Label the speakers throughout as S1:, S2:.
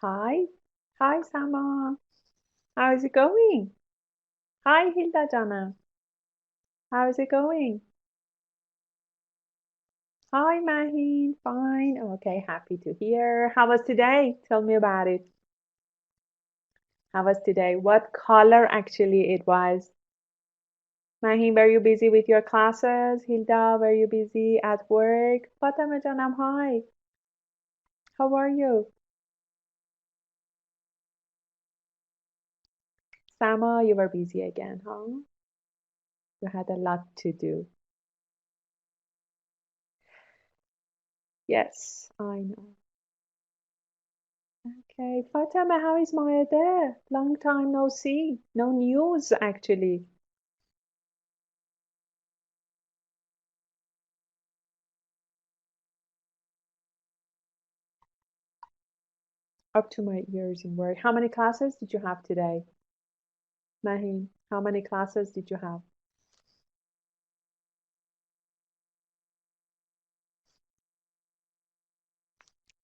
S1: Hi. Hi, Sama. How is it going? Hi, Hilda Jana. How is it going? Hi, Mahin. Fine. Okay, happy to hear. How was today? Tell me about it. How was today? What color actually it was? Mahin, were you busy with your classes? Hilda, were you busy at work? Fatima Janam, hi. How are you? Sama, you were busy again, huh? You had a lot to do. Yes, I know. Okay, Fatima, how is Maya there? Long time no see. No news, actually. Up to my ears in work. How many classes did you have today? Mahin, how many classes did you have?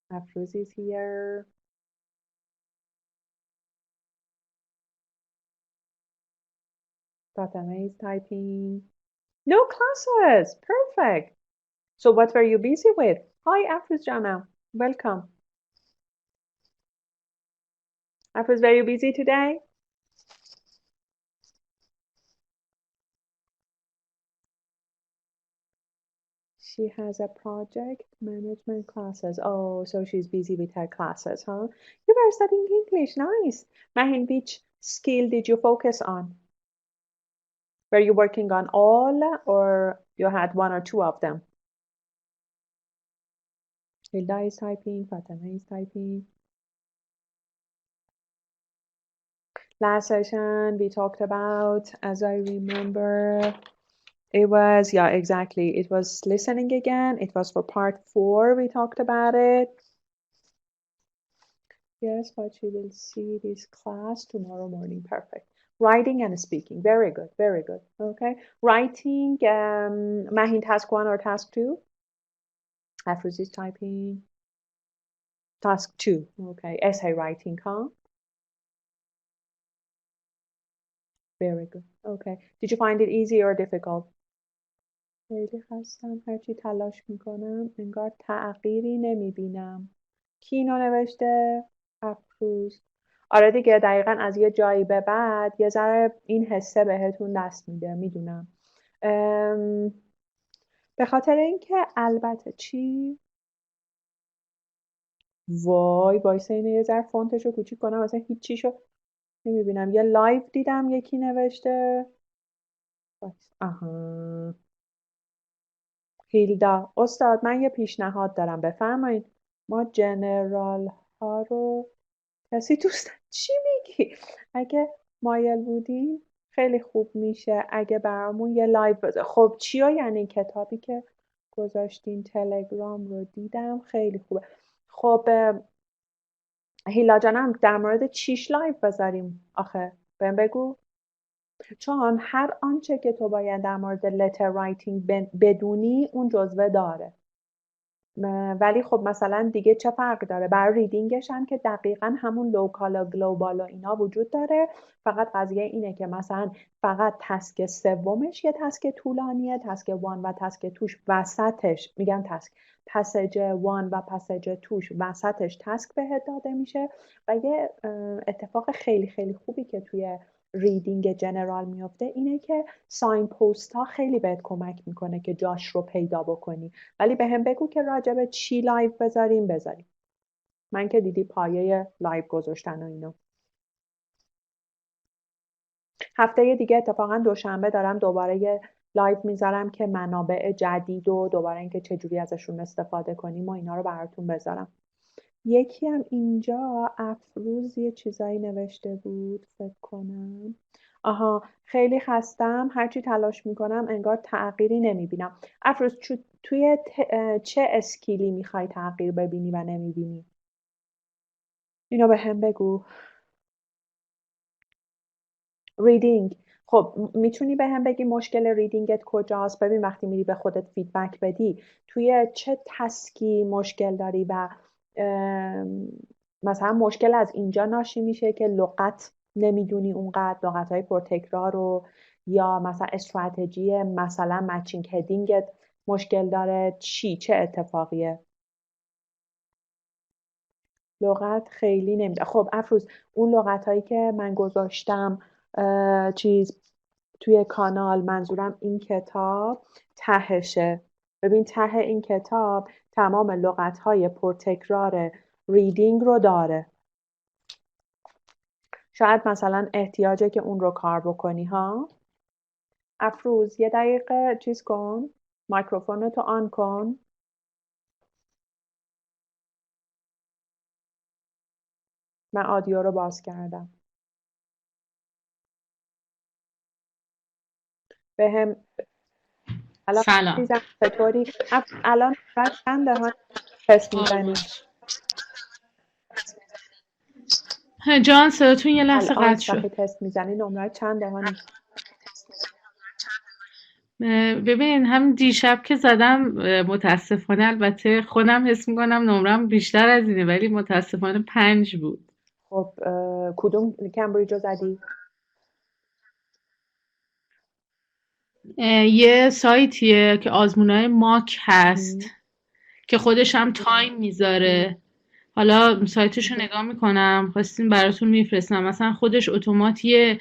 S1: Afruz is here. Fatima is typing. No classes. Perfect. So what were you busy with? Hi, Afruz Jana. Welcome. Afruz, were you busy today? She has a project management classes. Oh, so she's busy with her classes, huh? You were studying English. Nice. Mahin, which skill did you focus on? Were you working on all or you had one or two of them? Hilda is typing, Fatima is typing. Last session we talked about, as I remember, it was, yeah, exactly. It was listening again. It was for part 4. We talked about it. Yes, but you will see this class tomorrow morning. Perfect. Writing and speaking. Very good. Very good. Okay. Writing, Mahin, task 1 or task 2? Afroz is typing. Task 2. Okay. Essay writing, huh? Very good. Okay. Did you find it easy or difficult? خیلی خستم. هرچی تلاش میکنم انگار تغییری نمیبینم. کی اینو نوشته؟ افروز. آره دیگه، دقیقا از یه جایی به بعد یه ذره این حسه بهتون دست میده، میدونم. به خاطر اینکه البته چی؟ وایسه اینه یه ذره فونتشو کوچیک کنم، اصلا هیچیشو نمیبینم. یه لایو دیدم یکی نوشته. آها. هیلدا استاد، من یه پیشنهاد دارم، بفرمایید. ما جنرال ها رو کسی دوست چی میگی؟ اگه مایل بودیم خیلی خوب میشه اگه برامون یه لایو بذار. خب چیا؟ یعنی کتابی که گذاشتین تلگرام رو دیدم، خیلی خوبه. خب هیلا جانم، در مورد چیش لایو بذاریم آخه؟ بهم بگو. چون هر آنچه که تو باید در مورد لتر رایتینگ بدونی اون جزوه داره. ولی خب مثلا دیگه چه فرقی داره؟ برای ریدینگش هم که دقیقا همون لوکال و گلوبال و اینا وجود داره. فقط قضیه اینه که مثلا فقط تسک سومش یه تسک طولانیه، تسک 1 و تسک توش وسطش، میگم تسک، پسیج 1 و پسیج توش وسطش تسک بهت داده میشه. و یه اتفاق خیلی خیلی خوبی که توی ریدینگ جنرال میفته اینه که ساین پست ها خیلی بهت کمک میکنه که جاش رو پیدا بکنی. ولی به هم بگو که راجب چی لایو بذاریم. من که دیدی پایه لایو گذاشتن و اینو. هفته دیگه اتفاقا دوشنبه دارم دوباره یه لایو میذارم که منابع جدید و دوباره اینکه چجوری ازشون استفاده کنیم و اینا رو براتون بذارم. یکی هم اینجا افروز یه چیزایی نوشته بود فکر کنم. آها، خیلی خستم، هرچی تلاش میکنم انگار تغییری نمیبینم. افروز توی چه اسکیلی میخوای تغییر ببینی و نمیبینی؟ اینو به هم بگو. ریدینگ. خب میتونی به هم بگی مشکل ریدینگت کجاست؟ ببین وقتی میری به خودت فیدبک بدی توی چه تسکی مشکل داری و مثلا مشکل از اینجا ناشی میشه که لغت نمیدونی اونقدر، لغت‌های پرتکرار رو، یا مثلا استراتژی مثلا مچینگ هدینگت مشکل داره، چه اتفاقیه؟ لغت خیلی نمیده. خب افروز، اون لغت هایی که من گذاشتم توی کانال، منظورم این کتاب تهشه. ببین ته این کتاب تمام لغت های پرتکرار ریدینگ رو داره. شاید مثلا احتیاجه که اون رو کار بکنی ها. افروز یه دقیقه چیز کن، میکروفونتو آن کن. من آدیو رو باز کردم. بهم الان
S2: سلام.
S1: عزیزم چطوری؟ الان نمرت چنده ها تست میزنی؟
S2: جان صداتون یه لحظه
S1: الان
S2: قطع
S1: وقتی
S2: شد.
S1: تست میزنی نمرت چنده ها؟
S2: ببین هم دیشب که زدم متاسفانه، البته خودم حس میکنم نمرم بیشتر از اینه، ولی متاسفانه 5 بود.
S1: خب کدوم کمبریج رو زدی؟
S2: یه سایتیه که آزمونای ماک هست که خودش هم تایم میذاره. حالا سایتشو نگاه میکنم، خواستیم براتون میفرستم. مثلا خودش اتومات یه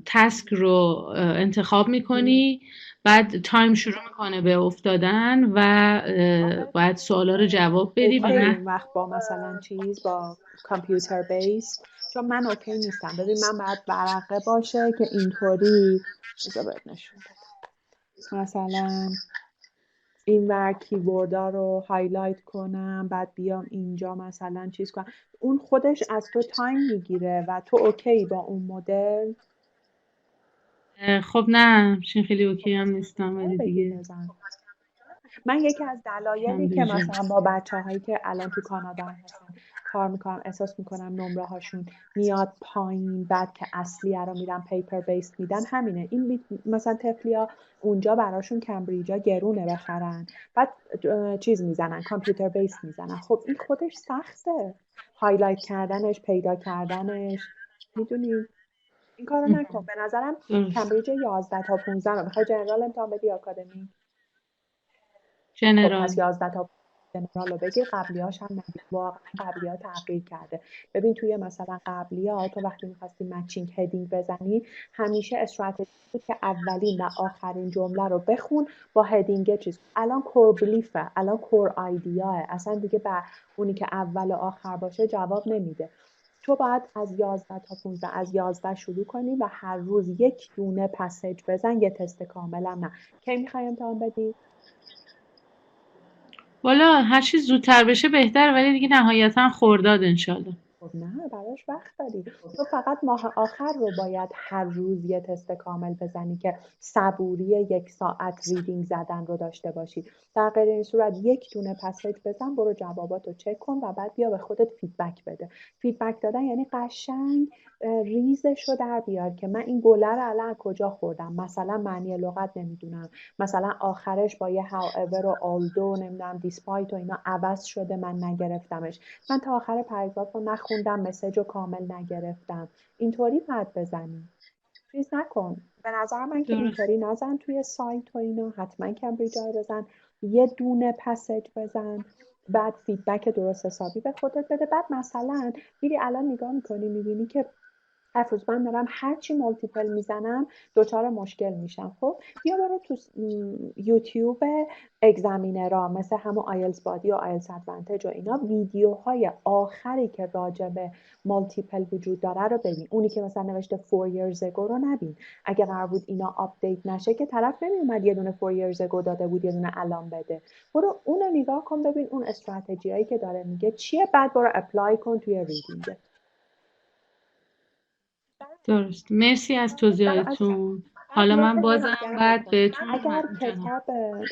S2: تسک رو انتخاب میکنی، بعد تایم شروع میکنه به افتادن و باید سوالا رو جواب بدی و
S1: اوکی اون وقت با مثلا با کامپیوتر بیس؟ چون من اوکی نیستم. ببین من باید ورقه باشه که اینطوری، بذار بهت نشون بدم، مثلا این ور کیبوردا رو هایلایت کنم، بعد بیام اینجا مثلا چیز کنم. اون خودش از تو تایم میگیره و تو اوکی با اون مدل؟
S2: خب نه، همچین خیلی اوکی هم نیستم، ولی
S1: بگیر
S2: دیگه
S1: بزن. من یکی از دلایلی که
S2: کمبریجه.
S1: مثلا با بچه‌هایی که الان تو کانادا هستن کار میکنم، احساس میکنم نمره هاشون میاد پایین، بعد که اصلیه رو میرن پیپر بیس میدن، همینه. این مثلا تفلیا اونجا براشون کمبریجا گرونه بخرن، بعد چیز میزنن، کامپیوتر بیس میزنن. خب این خودش سخته، هایلایت کردنش، پیدا کردنش، میدونی. این کارو نکن. به نظرم
S2: درست.
S1: کمبریج 11 تا 15 رو میخوای جنرال امتحان بدی یا آکادمی؟ خب پس
S2: جنرال.
S1: 11 تا جنرال رو بگیر، قبلیاش هم نگیر. واقعا قبلیات تغییر کرده. ببین توی مثلا قبلیات تو وقتی میخواستی مچینگ هدینگ بزنی، همیشه استراتژی بود که اولین و آخرین جمله رو بخون با هدینگ چیز. الان کور بلیفه، الان کور آیدیاه، اصلا دیگه اونی که اول و آخر باشه جواب نمیده. تو باید از 11 تا 15، از 11 شروع کنی و هر روز یک دونه پسیج بزن، یه تست کاملا. نه کی میخوای امتحان بدی؟
S2: والا هر چی زودتر بشه بهتر، ولی دیگه نهایتا خرداد انشالله.
S1: خب نه، براش وقت داری. تو فقط ماه آخر رو باید هر روز یه تست کامل بزنی که صبوری 1 ساعت ریدینگ زدن رو داشته باشی. در غیر این صورت یک دونه پسیج بزن، برو جوابات رو چک کن و بعد بیا به خودت فیدبک بده. فیدبک دادن یعنی قشنگ ریزش رو در بیار که من این گله رو الان کجا خوردم. مثلا معنی لغت نمیدونم، مثلا آخرش با یه however و although نمیدونم despite و اینا عوض شده، من نگرفتمش. من تا آخر پریگراف رو نخوندم، مسیج رو کامل نگرفتم. اینطوری باید بزنی. چیز نکن. به نظر من که
S2: درست.
S1: اینطوری نزن توی سایت و اینا. حتما کمبریج رو بزن، یه دونه پسیج بزن، بعد فیدبک درست حسابی به خودت بده. بعد مثلا میری الان نگاه میکنی میبینی که افروز من دارم هرچی مالتیپل میزنم دچار مشکل میشم. خب بیا برو تو یوتیوب اگزامینرها، مثل همون آیلتس بادی و آیلتس ادوانتج و اینا، ویدیوهای آخری که راجع به مالتیپل وجود داره رو ببین. اونی که مثلا نوشته 4 years ago رو نبین. اگه قرار بود اینا آپدیت نشه که طرف نمیومد یه دونه 4 years ago داده بود یه دونه الان بده. برو اونو نگاه کن، ببین اون استراتژیایی که داره میگه چیه، بعد برو اپلای کن توی ریدینگ.
S2: درست. مرسی از توضیحاتون.
S1: بعد
S2: حالا
S1: یه
S2: من
S1: چیز
S2: بازم
S1: دیگه هم
S2: بعد
S1: بکن.
S2: بهتون
S1: اگر
S2: جانم.
S1: کتاب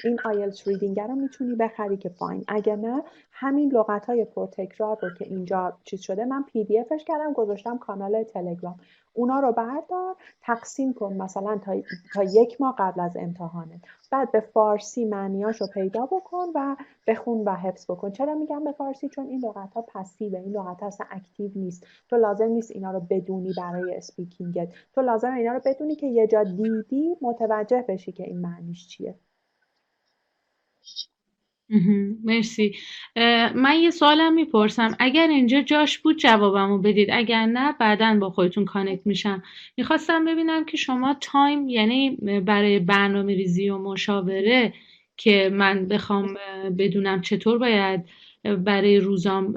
S1: این آیلتس ریدینگ رو میتونی بخری که فاین، اگر نه همین لغت های پرتکرار رو که اینجا چیز شده، من پی دی افش کردم گذاشتم کانال تلگرام. اونا رو بردار تقسیم کن مثلا تا 1 ماه قبل از امتحانه، بعد به فارسی معنیاشو پیدا بکن و بخون و حفظ بکن. چرا میگم به فارسی؟ چون این لغت ها پسیوه، این لغت ها اصلا اکتیو نیست. تو لازم نیست اینا رو بدونی برای اسپیکینگت، تو لازم اینا رو بدونی که یه جا دیدی متوجه بشی که این معنیش چیه.
S2: مرسی. من یه سوالم میپرسم، اگر اینجا جاش بود جوابمو بدید، اگر نه بعداً با خودتون کانکت میشم. میخواستم ببینم که شما تایم، یعنی برای برنامه ریزی و مشاوره که من بخوام بدونم چطور باید برای روزام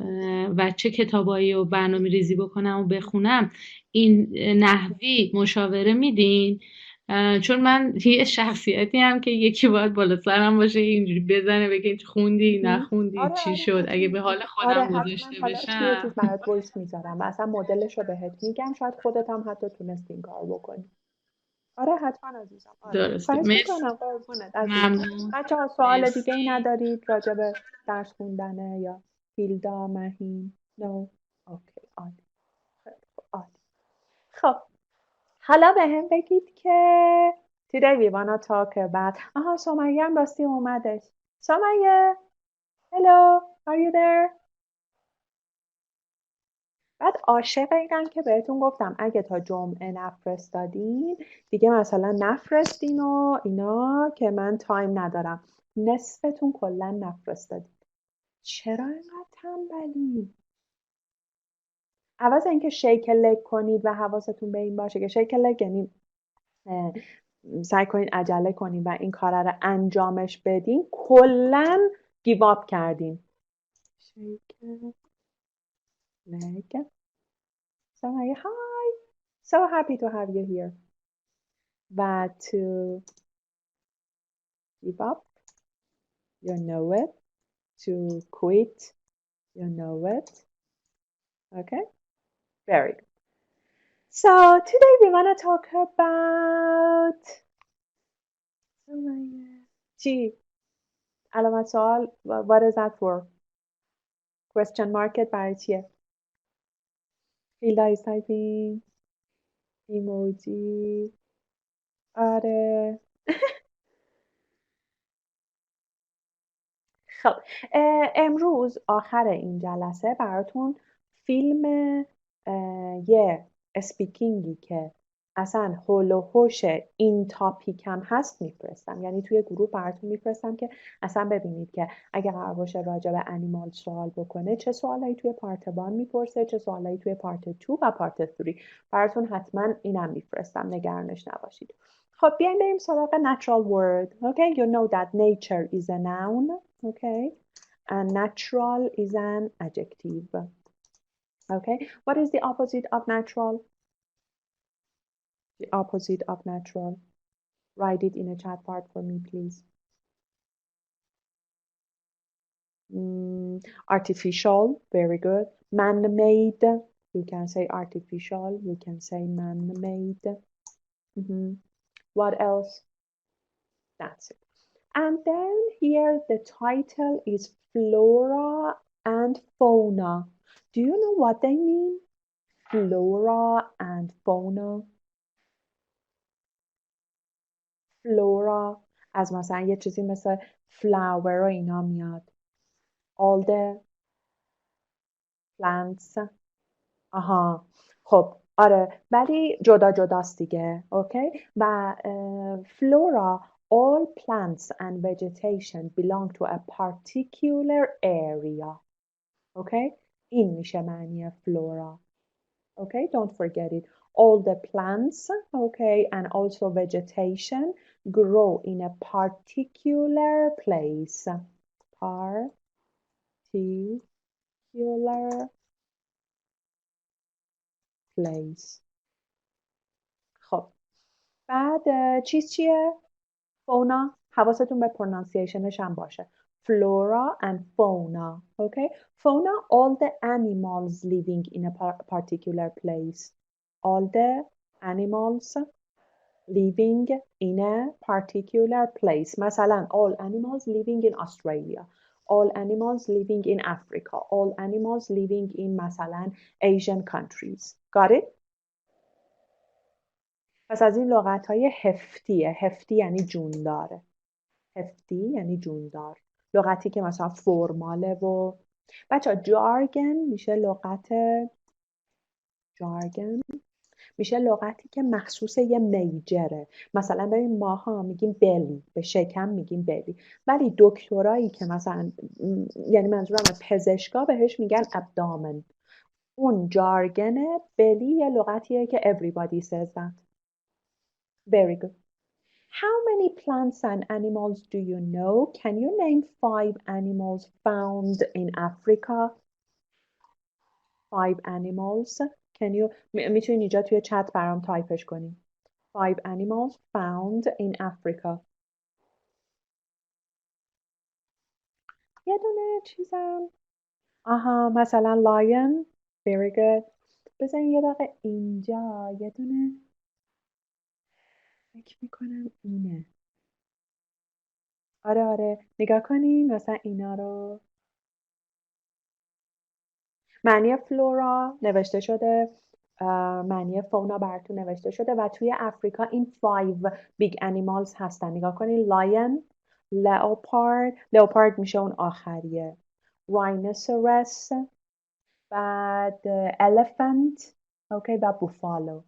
S2: و چه کتابایی و برنامه ریزی بکنم و بخونم، این نحوی مشاوره میدین؟ چون من یه شخصیتی هم که یکی باید بالا سرم باشه اینجوری بزنه بگه خوندی نخوندی
S1: آره
S2: چی
S1: آره
S2: شد، اگه
S1: حتما.
S2: به حال
S1: آره
S2: خودم
S1: حتما.
S2: گذاشته
S1: حالا توی یه چیز
S2: بشم.
S1: برات وایس میذارم و اصلا مدلش رو بهت میگم، شاید خودت هم حتی تونستی این کار بکنی. آره حتما عزیزم. آره
S2: درسته.
S1: خواهش
S2: مرسی.
S1: میکنم، قربونت عزیزم.
S2: ممنون.
S1: بچه ها سوال دیگه ای
S2: مرسی.
S1: ندارید راجع به درس خوندنه یا هیلدا مهین؟ نو؟ اوکی عالی. خیلی خوب، عالی. خب حالا به هم بگید که today we wanna talk about. آها سمیه هم راستی اومدش. سمیه hello are you there؟ بعد عاشق اینم که بهتون گفتم اگه تا جمعه نفرستادین دیگه مثلا نفرستین و اینا که من تایم ندارم. نصفتون کلا نفرستادین. چرا اینقدر تنبلی؟ عوض اینکه شیک لگ کنید و حواستون به این باشه که شیک لگ یعنی سعی کنید عجله کنید و این کار رو انجامش بدین، کلا گیواب کردین. شیک لگ. So hi, so happy to have you here. و to give up, you know it. To quit, you know it. Okay, very good. So today we want to talk about چی؟ علامت سوال. What is that for? Question mark برای چیه؟ Field is typing. Emoji. آره. خب امروز آخر این جلسه براتون فیلم یه اسپیکینگی که اصلا هول و هوش این تاپیک هم هست میفرستم، یعنی توی گروه براتون میفرستم که اصلا ببینید که اگه قرار باشه راجع به انیمال سوال بکنه چه سوالایی توی پارت 1 میپرسه، چه سوالایی توی پارت 2 و پارت 3. براتون حتما اینم میفرستم، نگرانش نباشید. خب بیایم بریم سراغ natural word. Okay, you know that nature is a noun. Okay, and natural is an adjective. Okay, what is the opposite of natural? The opposite of natural. Write it in a chat part for me, please. Artificial, very good. Man-made, you can say artificial, you can say man-made. What else? That's it. And then here the title is Flora and Fauna. Do you know what they mean? Flora and Fauna. Flora از مثلا یه چیزی مثل flower و اینا میاد. All the plants. آها خب آره ولی جدا جداست دیگه. اوکی و flora all plants and vegetation belong to a particular area. Okay این میشه معنی flora. Okay don't forget it. All the plants, okay, and also vegetation grow in a particular place. Particular place. خب بعد چیز چیه؟ فونا. حواستون به پرونانسیشنش هم باشه. Flora and fauna. Okay? Fauna, all the animals living in a particular place. All the animals living in a particular place. مثلا all animals living in Australia. All animals living in Africa. All animals living in مثلا Asian countries. Got it? پس از این لغت‌های heftyه. hefty یعنی جونداره. hefty یعنی جوندار. لغتی که مثلا فرماله و بچه جارگن میشه لغتی که مخصوص یه میجره. مثلا ببین ماها میگیم بلی، به شکم میگیم بلی، ولی دکترایی که مثلا یعنی منظورم پزشکا بهش میگن ابدامن. اون جارگنه. بلی یه لغتیه که everybody says that. Very good. How many plants and animals do you know? Can you name 5 animals found in Africa? 5 animals. Can you میتونی اینجا توی چت برام تایپش کنی. 5 animals found in Africa. یه دونه چیزم مثلا lion. Very good. بزن یه دقیقه اینجا یه دونه فکر میکنم اینه. آره نگاه کنین مثلا اینا رو. معنی فلورا نوشته شده، معنی فونا براتون نوشته شده و توی افریقا این 5 بیگ انیمالز هستن. نگاه کنین لاین، leopard میشه اون آخریه، rhinoceros، بعد elephant، okay، و buffalo.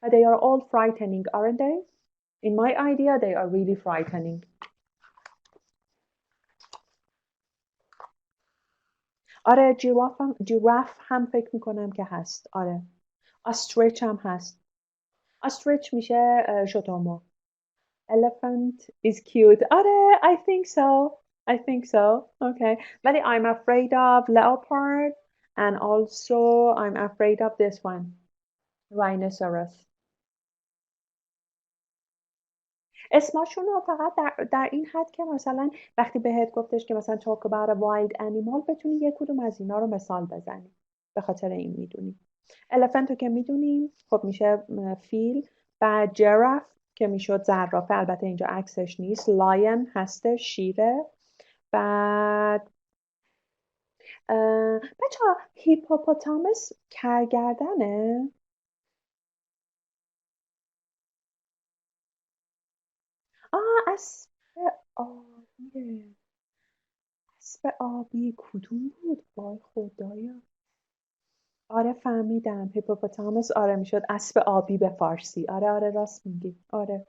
S1: They are all frightening, aren't they? In my idea they are really frightening. آره جیراف هم فکر میکنم که هست. آره استریچ هم هست. استریچ میشه شترمرغ. Elephant is cute. آره I think so. I think so. Okay. ولی I'm afraid of leopard and also I'm afraid of this one. Rhinoceros. اسمشون رو فقط در این حد که مثلا وقتی بهت گفتش که مثلا talk about a wild animal بتونی یک کدوم از اینا رو مثال بزنی. به خاطر این میدونی. elephant رو که میدونیم خب میشه فیل. بعد giraffe که میشد زرافه، البته اینجا عکسش نیست. lion هستش شیره. بعد بچه ها هیپوپوتامس کرگردنه. اسب آبیه. اسب آبی کدوم بود؟ وای خدایا. آره فهمیدم هیپوپوتامس. آره میشد اسب آبی به فارسی. آره راست میگی. آره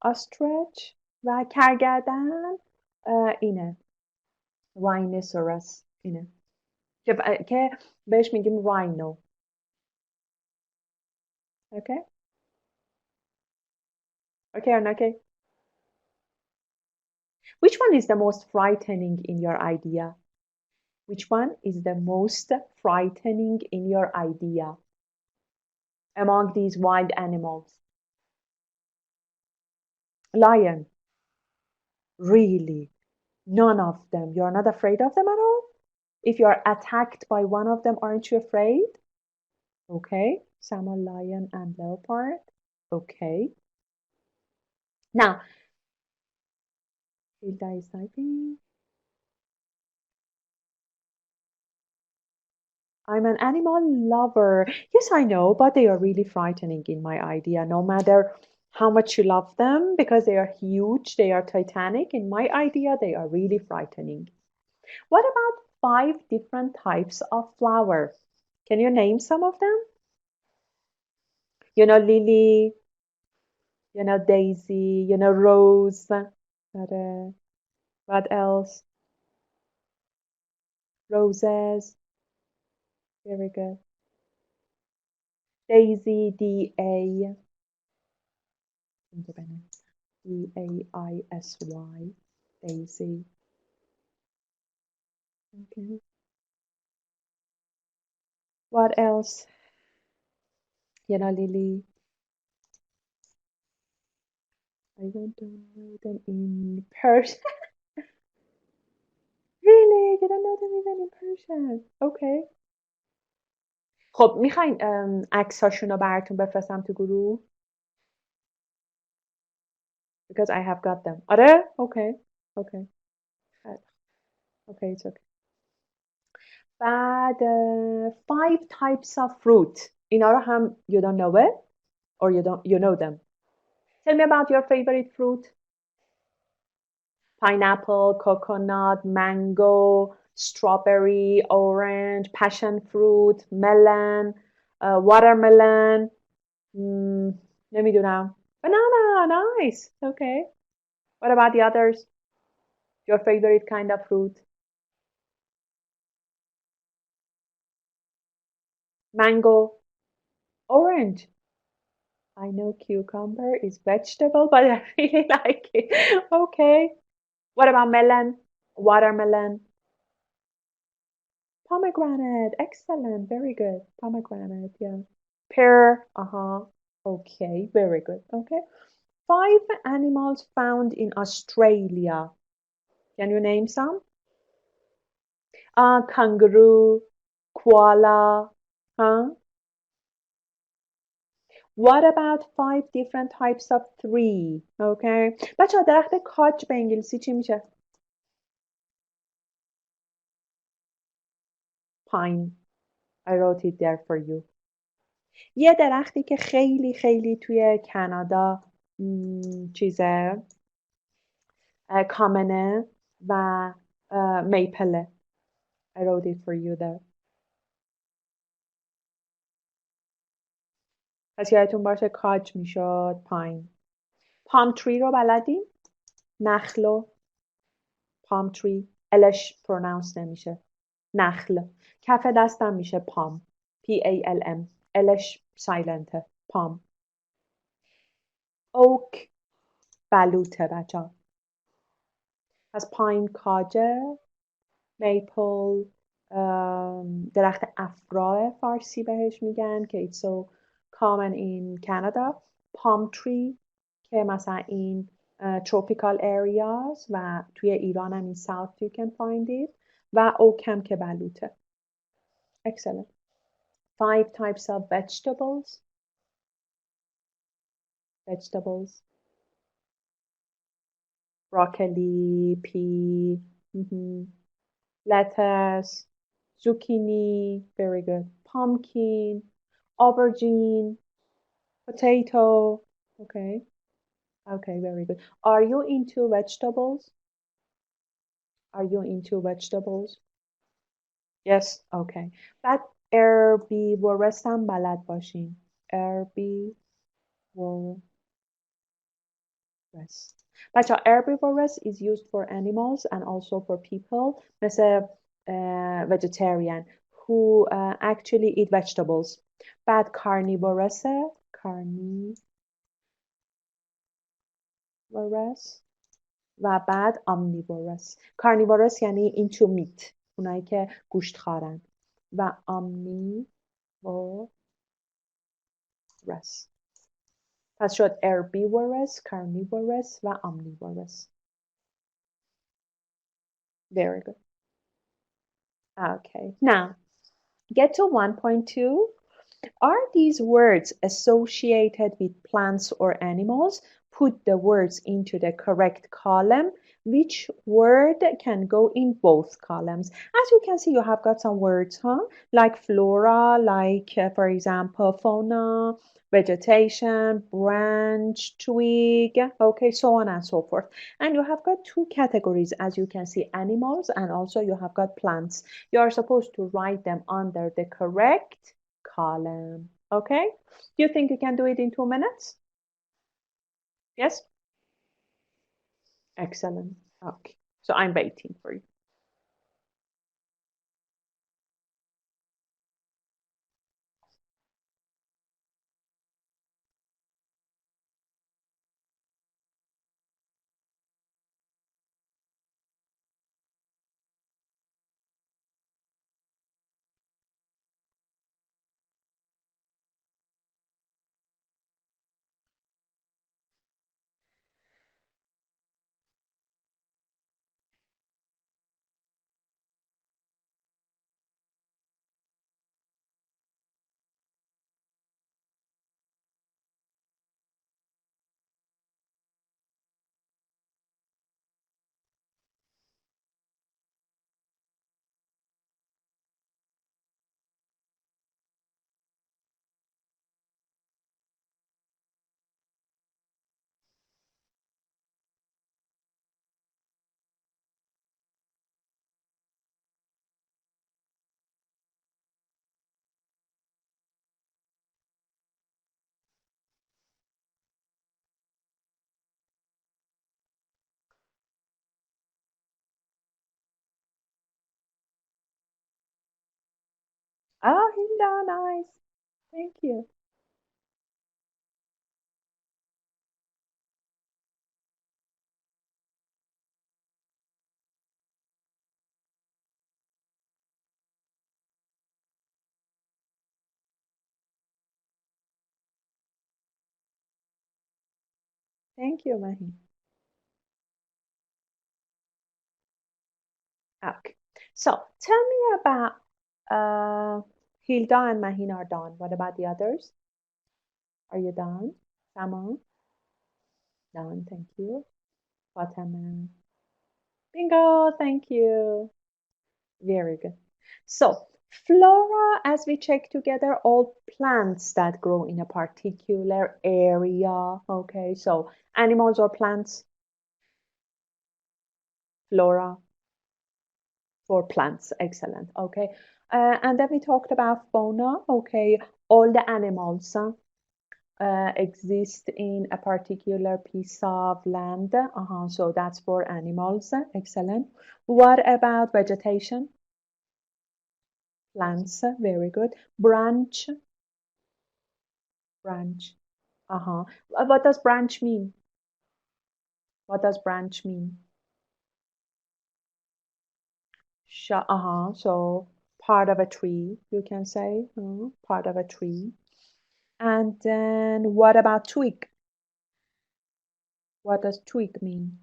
S1: استریچ و کرگردن اینه راینوسورس. اینه که بهش میگیم راینو. اوکی اوکی اوکی. Which one is the most frightening in your idea? Which one is the most frightening in your idea among these wild animals? Lion. Really? None of them. You're not afraid of them at all? If you're attacked by one of them, aren't you afraid? Okay. Salmon, lion, and leopard. Okay. Now, Hilda is typing. I'm an animal lover. Yes, I know, but they are really frightening in my idea. No matter how much you love them, because they are huge, they are titanic. In my idea, they are really frightening. What about 5 different types of flower? Can you name some of them? You know, lily, you know, daisy, you know, rose. What else? Roses. Very good. Daisy, D-A. D-A-I-S-Y. Daisy. Okay. What else? You know, Lily. I don't know them in Persian. Really? You don't know them even in Persian. Okay. خب میخواین عکساشون رو براتون بفرستم تو گروه؟ Because I have got them. آره؟ Okay. Okay. Okay, it's okay. بعد 5 types of fruit. اینا رو هم you don't know it? or you know them? Tell me about your favorite fruit. Pineapple, coconut, mango, strawberry, orange, passion fruit, melon, watermelon. نمیدونم. Banana, nice. Okay. What about the others? Your favorite kind of fruit? Mango, orange. I know cucumber is vegetable, but I really like it. Okay. What about melon? Watermelon? Pomegranate. Excellent. Very good. Pomegranate. Yeah. Pear. Uh-huh. Okay. Very good. Okay. 5 animals found in Australia. Can you name some? Kangaroo, koala. Huh? What about 5 different types of tree? Okay. بچه درخت کاج به انگلیسی چی میشه؟ Pine. I wrote it there for you. یه درختی که خیلی خیلی توی کانادا چیزه کامنه و میپله. I wrote it for you there. پس یادتون باشه کاج میشد پاین. پام تری رو بلدین؟ نخلو پام تری الش پرونانس نمیشه. نخل. کف دستم میشه پام. PALM. الش سایلنته. پام. اوک بلوطه بچه ها. پس پاین کاجه. میپل درخت افرا فارسی بهش میگن که it's so common in Canada. palm tree که مثلا این tropical areas و توی ایران هم این south you can find it و oak هم که بلوطه. Excellent. 5 types of vegetables. Vegetables. Broccoli, pea, lettuce, zucchini, very good. Pumpkin, aubergine, potato. Okay. Okay, very good. Are you into vegetables? Are you into vegetables? Yes. Okay. بعد herbivorous هم بلد باشین. Herbivorous. بچه herbivorous is used for animals and also for people مثل vegetarian who actually eat vegetables. بعد carnivorous و بعد omnivorous. carnivorous یعنی into meat اونایی که گوشت خارن و omnivorous. پس شد herbivorous, carnivorous و omnivorous. Very good. Okay, now get to 1.2. Are these words associated with plants or animals? Put the words into the correct column. Which word can go in both columns? As you can see, you have got some words, like flora, like, for example, fauna, vegetation, branch, twig, okay, so on and so forth. And you have got 2 categories, as you can see, animals, and also you have got plants. You are supposed to write them under the correct column. Okay? Do you think you can do it in 2 minutes? Yes? Excellent. Okay. So I'm waiting for you. Oh, Hilda, nice. Thank you. Thank you, Mahi. Okay. So tell me about Hilda and Mahin are done. What about the others? Are you done? Sama? Done. Thank you. Fatima? Bingo. Thank you. Very good. So flora, as we check together, all plants that grow in a particular area. Okay. So animals or plants? Flora for plants. Excellent. Okay. And then we talked about fauna. Okay. All the animals exist in a particular piece of land. So that's for animals. Excellent. What about vegetation? Plants. Very good. Branch. Branch. What does branch mean? What does branch mean? So part of a tree, you can say. Part of a tree. And then what about twig? What does twig mean?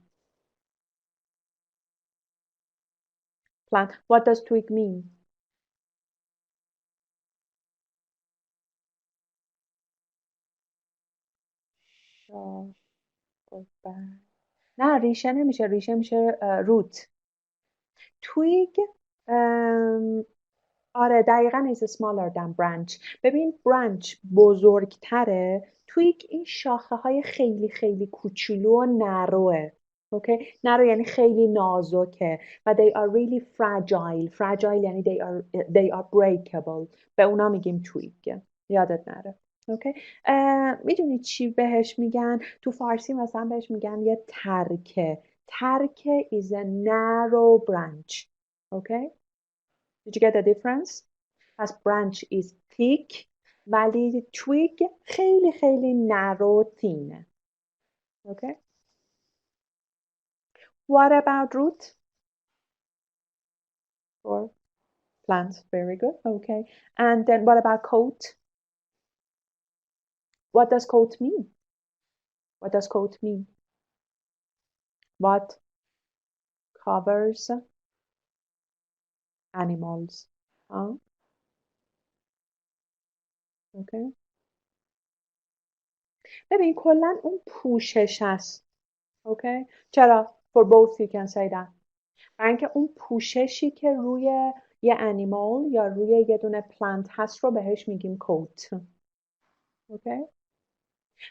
S1: Plant. What does twig mean? شاخ و نه ریشه نمیشه ریشه میشه روت تویگ آره دقیقا is smaller than branch ببین branch بزرگتره تویگ این شاخه های خیلی خیلی کوچولو و نروه اوکی نرو یعنی خیلی نازکه و they are really fragile یعنی they are breakable به اونا میگیم تویگ یادت نره اوکی میدونی چی بهش میگن تو فارسی مثلا بهش میگن یه ترکه is a narrow branch okay did you get the difference پس branch is thick ولی twig خیلی خیلی narrow thin okay what about root for plants very good okay and then what about coat what does coat mean what does coat mean what covers animals huh? okay ببین کلا اون پوشش هست اوکی چرا for both you can say that برای اینکه اون پوششی که روی یه انیمال یا روی یه دونه پلانت هست رو بهش میگیم کوت اوکی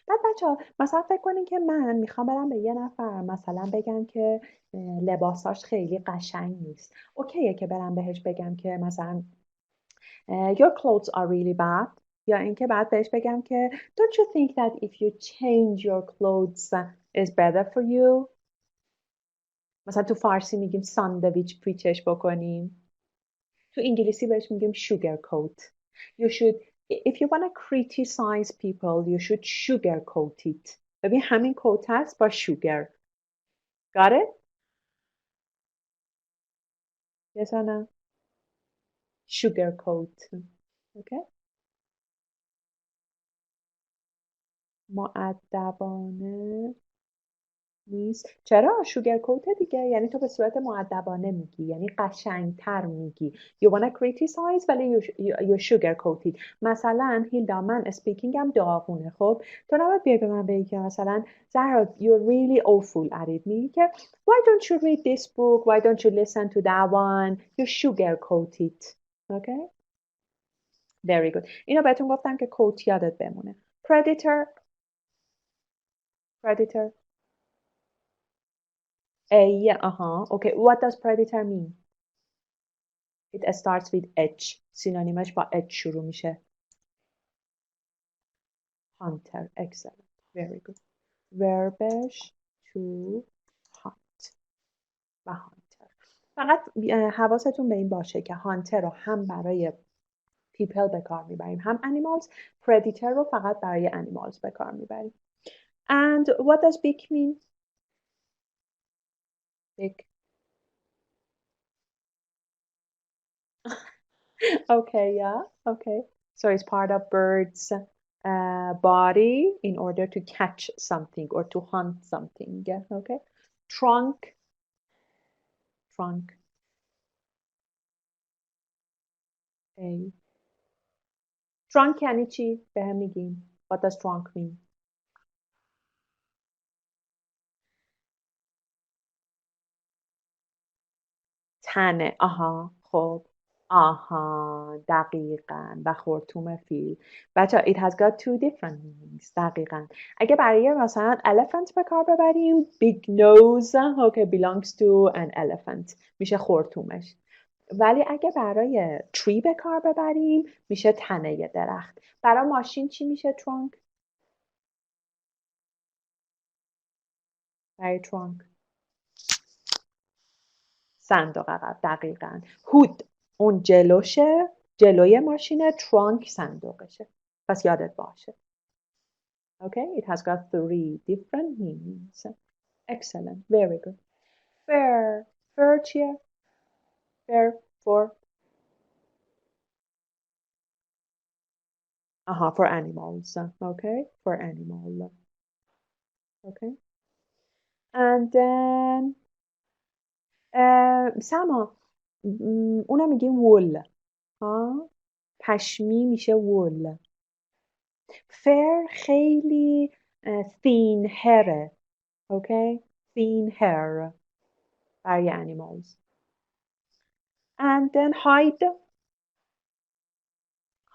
S1: بعد بچه ها مثلا فکر کنین که من میخوام برم به یه نفر مثلا بگم که لباساش خیلی قشنگ نیست اوکیه که برم بهش بگم که مثلا your clothes are really bad یا اینکه بعد بهش بگم که don't you think that if you change your clothes is better for you مثلا تو فارسی میگیم ساندویچ پیچش بکنیم تو انگلیسی بهش میگیم sugar coat you should if you want to criticize people you should sugar coat it ببین همین کوت هست با sugar got it yes or no sugar coat okay مؤدبانه نیست چرا شوگر کوته دیگه یعنی تو به صورت مؤدبانه میگی یعنی قشنگتر میگی you wanna criticize ولی you sugar coated مثلا هیلدا من اسپیکینگم داغونه خب تو نباید بیای به من بگی که مثلا زهرا you're really awful at it میگی که why don't you read this book why don't you listen to that one you sugar coated okay very good اینو بهتون گفتم که کوت یادت بمونه predator predator A, okay. What does predator mean? It starts with H. سینونیمش با H شروع میشه. Hunter. Excellent. Very good. Verbش to hunt. و hunter. فقط حواستون به این باشه که هانتر رو هم برای people به کار میبریم. هم animals، predator رو فقط برای animals به کار میبریم. And what does big mean? Big. Okay, yeah, okay. So it's part of bird's body in order to catch something or to hunt something. Okay. Trunk. Trunk. A. Trunk یعنی چی؟ به هم میگیم. What does trunk mean? تنه. آها، خب. آها، دقیقاً. و خرطوم فیل. بچه it has got two different meanings. دقیقاً. اگه برای مثلا elephant به کار ببریم big nose okay belongs to an elephant میشه خرطومش. ولی اگه برای tree به کار ببریم میشه تنه درخت. برای ماشین چی میشه trunk؟ برای trunk صندوق عقب. دقیقاً. هود اون جلوشه، جلوی ماشینه. trunk صندوقشه. پس یادت باشه. Okay, it has got three different meanings. Excellent, very good. Fur. Fur چیه؟ Fur for for animals. Okay, for animal. Okay. And then سما اونو میگیم wool. ها پشمی میشه wool. Fur خیلی thin hair. Okay, thin hair برای animals. And then hide.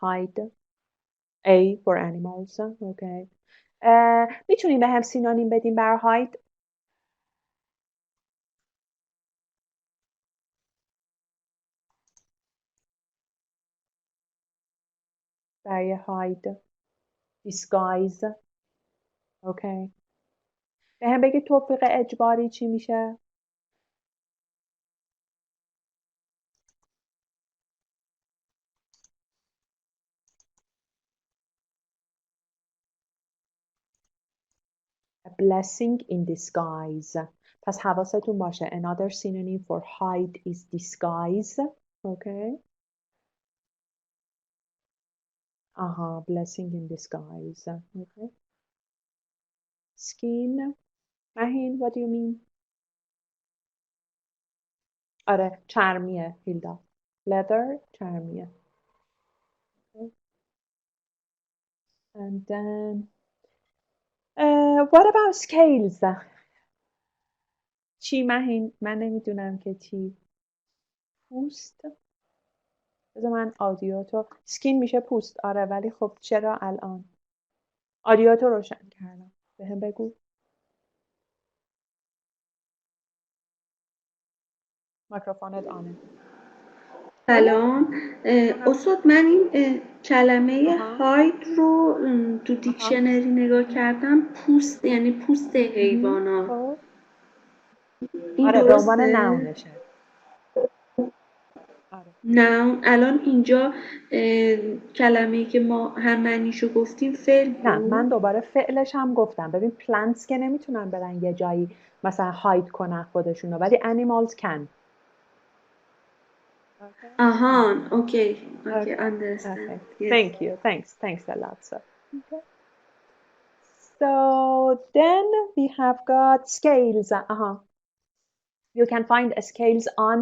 S1: Hide. A for animals. Okay. میتونیم به هم سینونیم بدیم برای hide؟ برای hide. disguise. Okay. به هم بگید توفیق اجباری چی میشه؟ A blessing in disguise. پس حواستون باشه. Another synonym for hide is disguise. Okay. blessing in disguise. Okay. Skin. مهین, what do you mean? آره, چرمیه, هیلدا. Leather, چرمیه. Okay. And then, what about scales? چی مهین؟ من نمیدونم که چی. پوست؟ بذار من آدیاتو سکین میشه پوست. آره ولی خب چرا الان آدیاتو روشن کردم. به هم بگو. میکروفونت آنه.
S3: سلام استاد من این کلمه هاید رو تو دیکشنری نگاه کردم پوست یعنی پوست حیوانات این
S1: آره به عنوان
S3: درسته؟
S1: ناونشه. آره.
S3: نه الان اینجا کلمه‌ای که ما هم معنیشو گفتیم فعل
S1: نه من
S3: بود
S1: دوباره فعلش هم گفتم. ببین plants که نمیتونن برن یه جایی مثلا هاید کنن خودشونو ولی animals can.
S3: آهان اوکی
S1: Okay.
S3: understand yes.
S1: Thank you. Thanks a lot, sir. Okay. So then we have got scales. You can find scales on.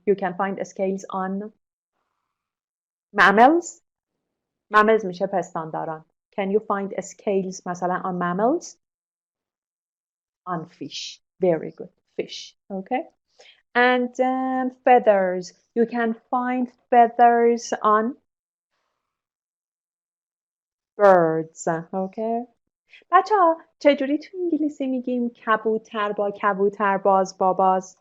S1: You can find scales on mammals. Mammals میشه پستانداران. Can you find scales مثلا on mammals? On fish. Very good. Fish. Okay. And then feathers. You can find feathers on birds. Okay. بچه ها چجوری تو انگلیسی میگیم کبوتر با کبوتر باز با باز؟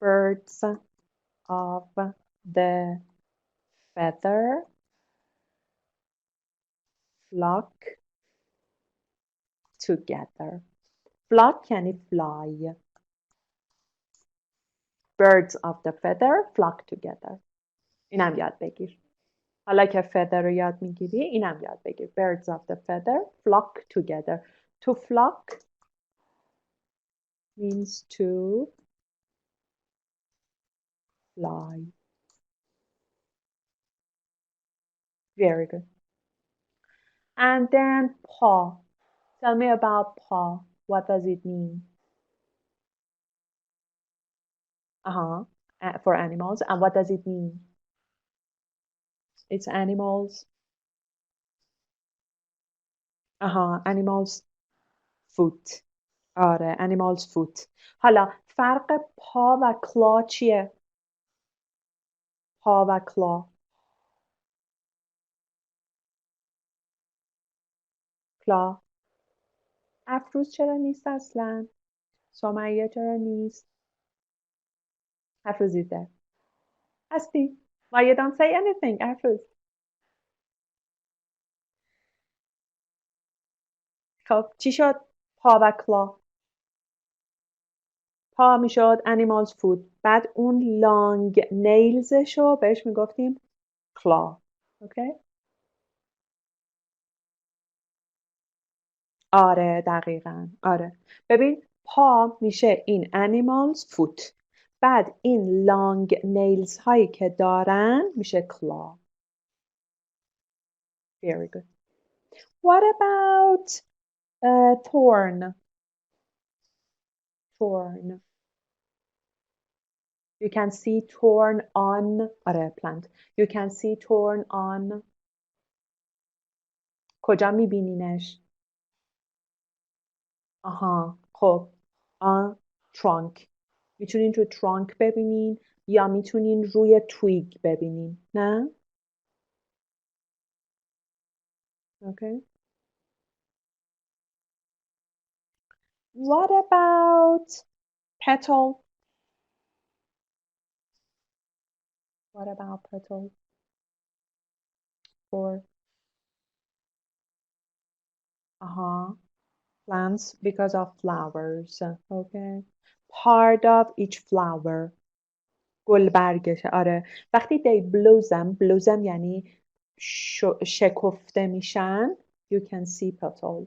S1: Birds of the feather flock together. Flock یعنی fly. birds of the feather flock together. اینم یاد بگیر. حالا که feather رو یاد میگیری اینم یاد بگیر. Birds of the feather flock together. To flock means to fly. Very good. And then paw. Tell me about paw. What does it mean? For animals. And what does it mean? It's animals. Animals foot. آره animals foot. حالا فرق پا و کلا چیه؟ پا و کلا. کلا. افروز چرا نیست اصلا؟ سمیه چرا نیست؟ افروز is there. هستی. Why you don't say anything افروز؟ خب چی شد؟ پا و کلا. پا میشد animals foot. بعد اون long nailsشو بهش میگفتیم claw. اوکی؟ آره دقیقاً. آره. ببین پا میشه این animals foot. بعد این long nails هایی که دارن میشه claw. Very good. What about thorn? Thorn. You can see thorn on plant. You can see thorn on کجا میبینینش؟ خب on trunk. میتونین تو trunk ببینین یا میتونین روی twig ببینین. نه؟ Okay. What about petal? What about petal? For plants because of flowers. Okay. Part of each flower. گلبرگش. آره. وقتی they blossom یعنی شکفته میشن. You can see petal.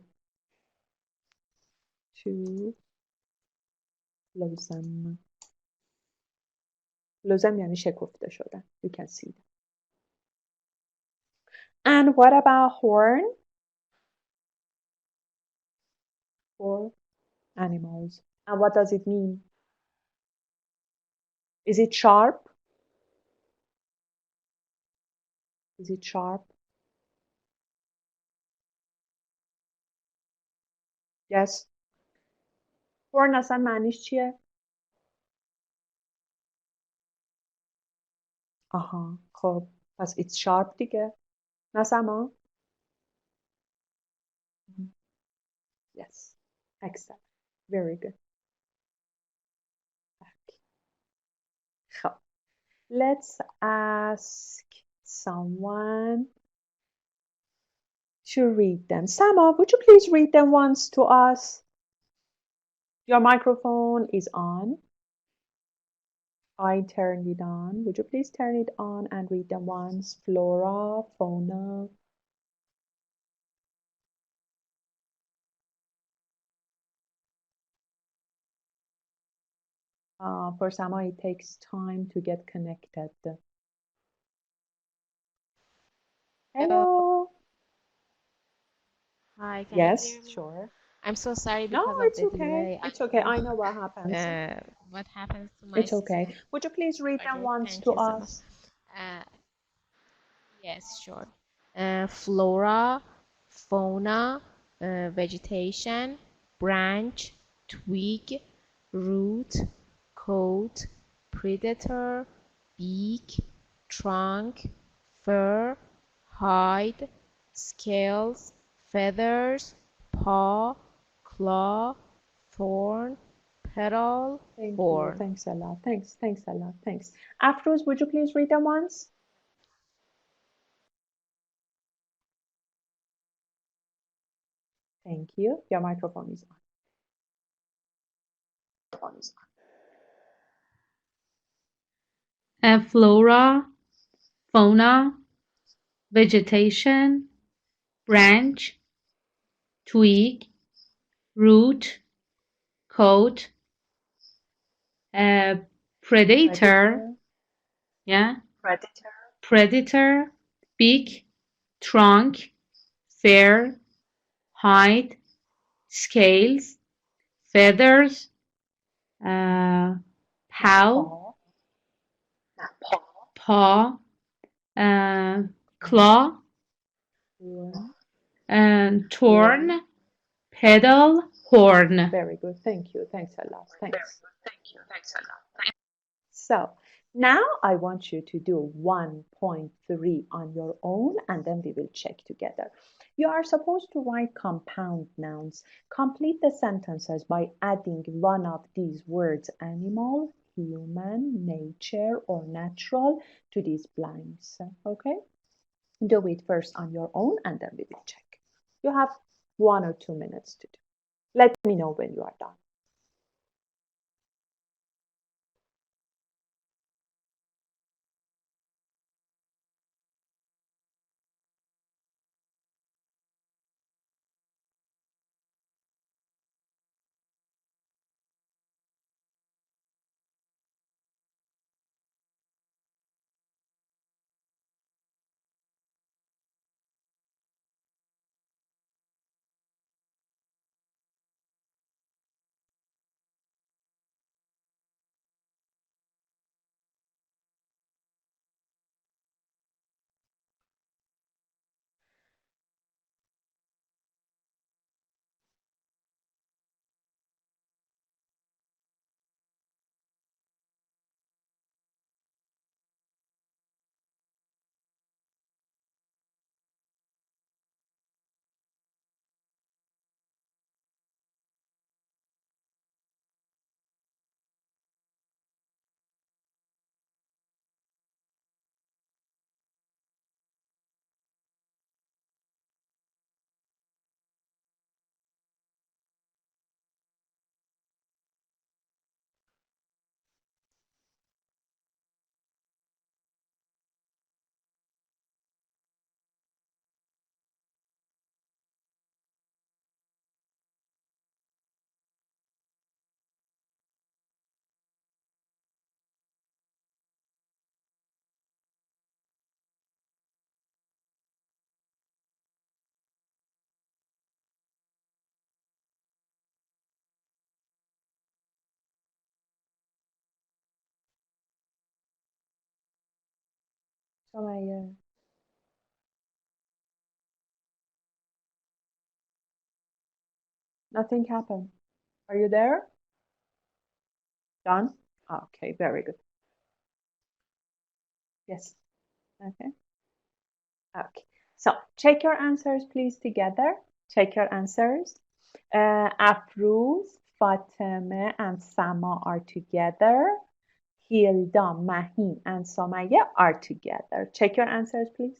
S1: To blossom. blossom یعنی شکفته شدن. You can see them. And what about horn? For animals. And what does it mean? Is it sharp? Is it sharp? Yes. horn اصلا معنیش چیه؟ خب پس it's sharp دیگه. نه سما؟ Yes. Excellent. Very good. خب. Let's ask someone to read them. Sama, would you please read them once to us? Your microphone is on. I turned it on. Would you please turn it on and read them once? Flora, fauna. For Sama, it takes time to get connected. Hello.
S4: Hi, can
S1: Yes,
S4: you hear me?
S1: sure.
S4: I'm so sorry
S1: No,
S4: because of
S1: it's
S4: the
S1: okay.
S4: delay.
S1: It's okay. I know what happens.
S4: What happens to my
S1: It's okay.
S4: system.
S1: Would you please read them
S4: Okay,
S1: once
S4: thank
S1: to
S4: you so much.
S1: us?
S4: Yes, sure. Flora, fauna, vegetation, branch, twig, root, coat, predator, beak, trunk, fur, hide, scales, feathers, paw, claw, thorn, petal,
S1: Thank you.
S4: horn.
S1: Thanks a lot. Thanks a lot. Thanks. Afterwards, would you please read them once? Thank you. Your microphone is on.
S2: Flora, fauna, vegetation, branch, twig, root, coat, predator, yeah, predator, beak, trunk, fur, hide, scales, feathers, paw, paw, claw, and torn, pedal, horn.
S1: Very good. Thank you. Thanks a lot. Thanks. So now I want you to do 1.3 on your own and then we will check together. You are supposed to write compound nouns. Complete the sentences by adding one of these words: animal, human, nature, or natural to these blanks. Okay? Do it first on your own and then we will check. You have 1 or 2 minutes to do. Let me know when you are done. So nothing happened. Are you there? Done? Okay, very good. Yes. Okay. Okay. So check your answers, please, together. Check your answers. Afruz, Fatemeh, and Sama are together. Hilda, Mahin, and Somaya are together. Check your answers, please.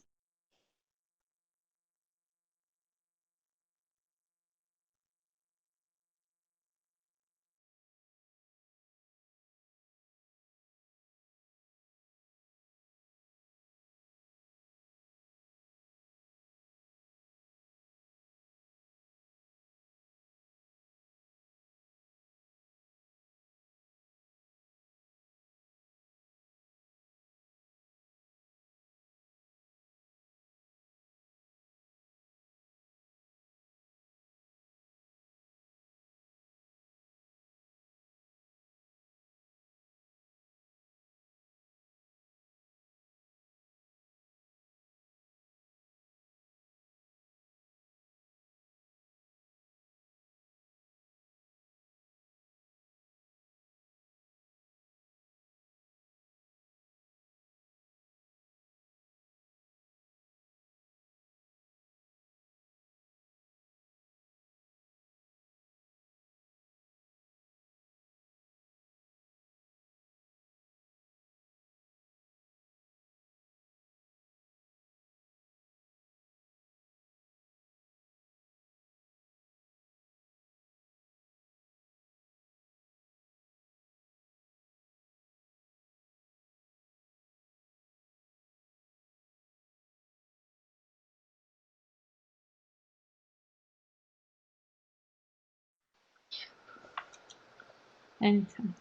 S2: anytime.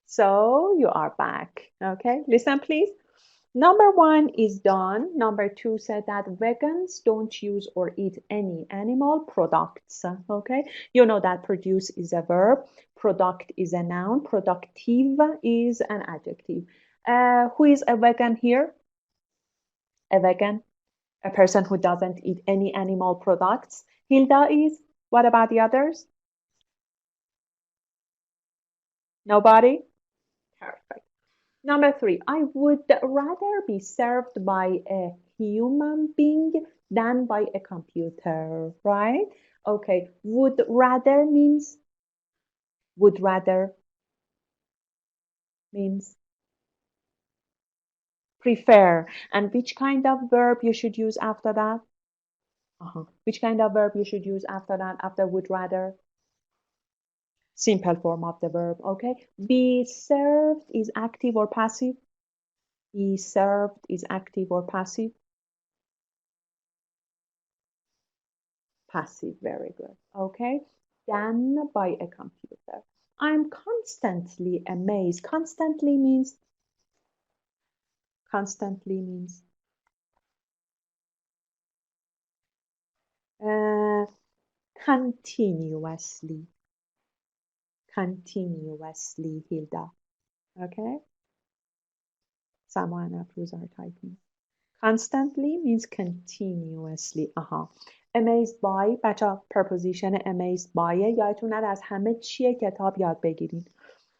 S1: So you are back. Okay, listen please. Number 1 is done. Number 2 said that vegans don't use or eat any animal products. Okay, you know that produce is a verb, product is a noun, productive is an adjective. Who is a vegan here? A vegan? A person who doesn't eat any animal products. Hilda is. What about the others? Nobody? Perfect. Number 3, I would rather be served by a human being than by a computer, right? Okay, would rather means prefer. And which kind of verb you should use after that? Which kind of verb you should use after that, after would rather? Simple form of the verb, okay? Be served is active or passive? Be served is active or passive? Passive, very good, okay? Than by a computer. I'm constantly amazed. Constantly means uh, continuously, Hilda, okay? Someone approves our typing. Constantly means continuously. Amazed by بچه preposition amazed by یادتون نره از همه چیه کتاب یاد بگیرید.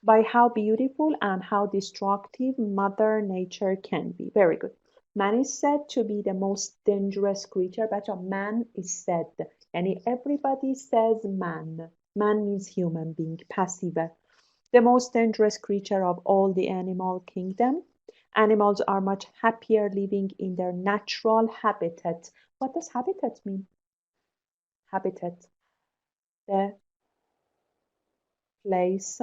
S1: By how beautiful and how destructive Mother Nature can be. Very good. Man is said to be the most dangerous creature. بچه man is said. یعنی everybody says man. Man means human being. Passive. The most dangerous creature of all the animal kingdom. Animals are much happier living in their natural habitat. What does habitat mean? Habitat. The place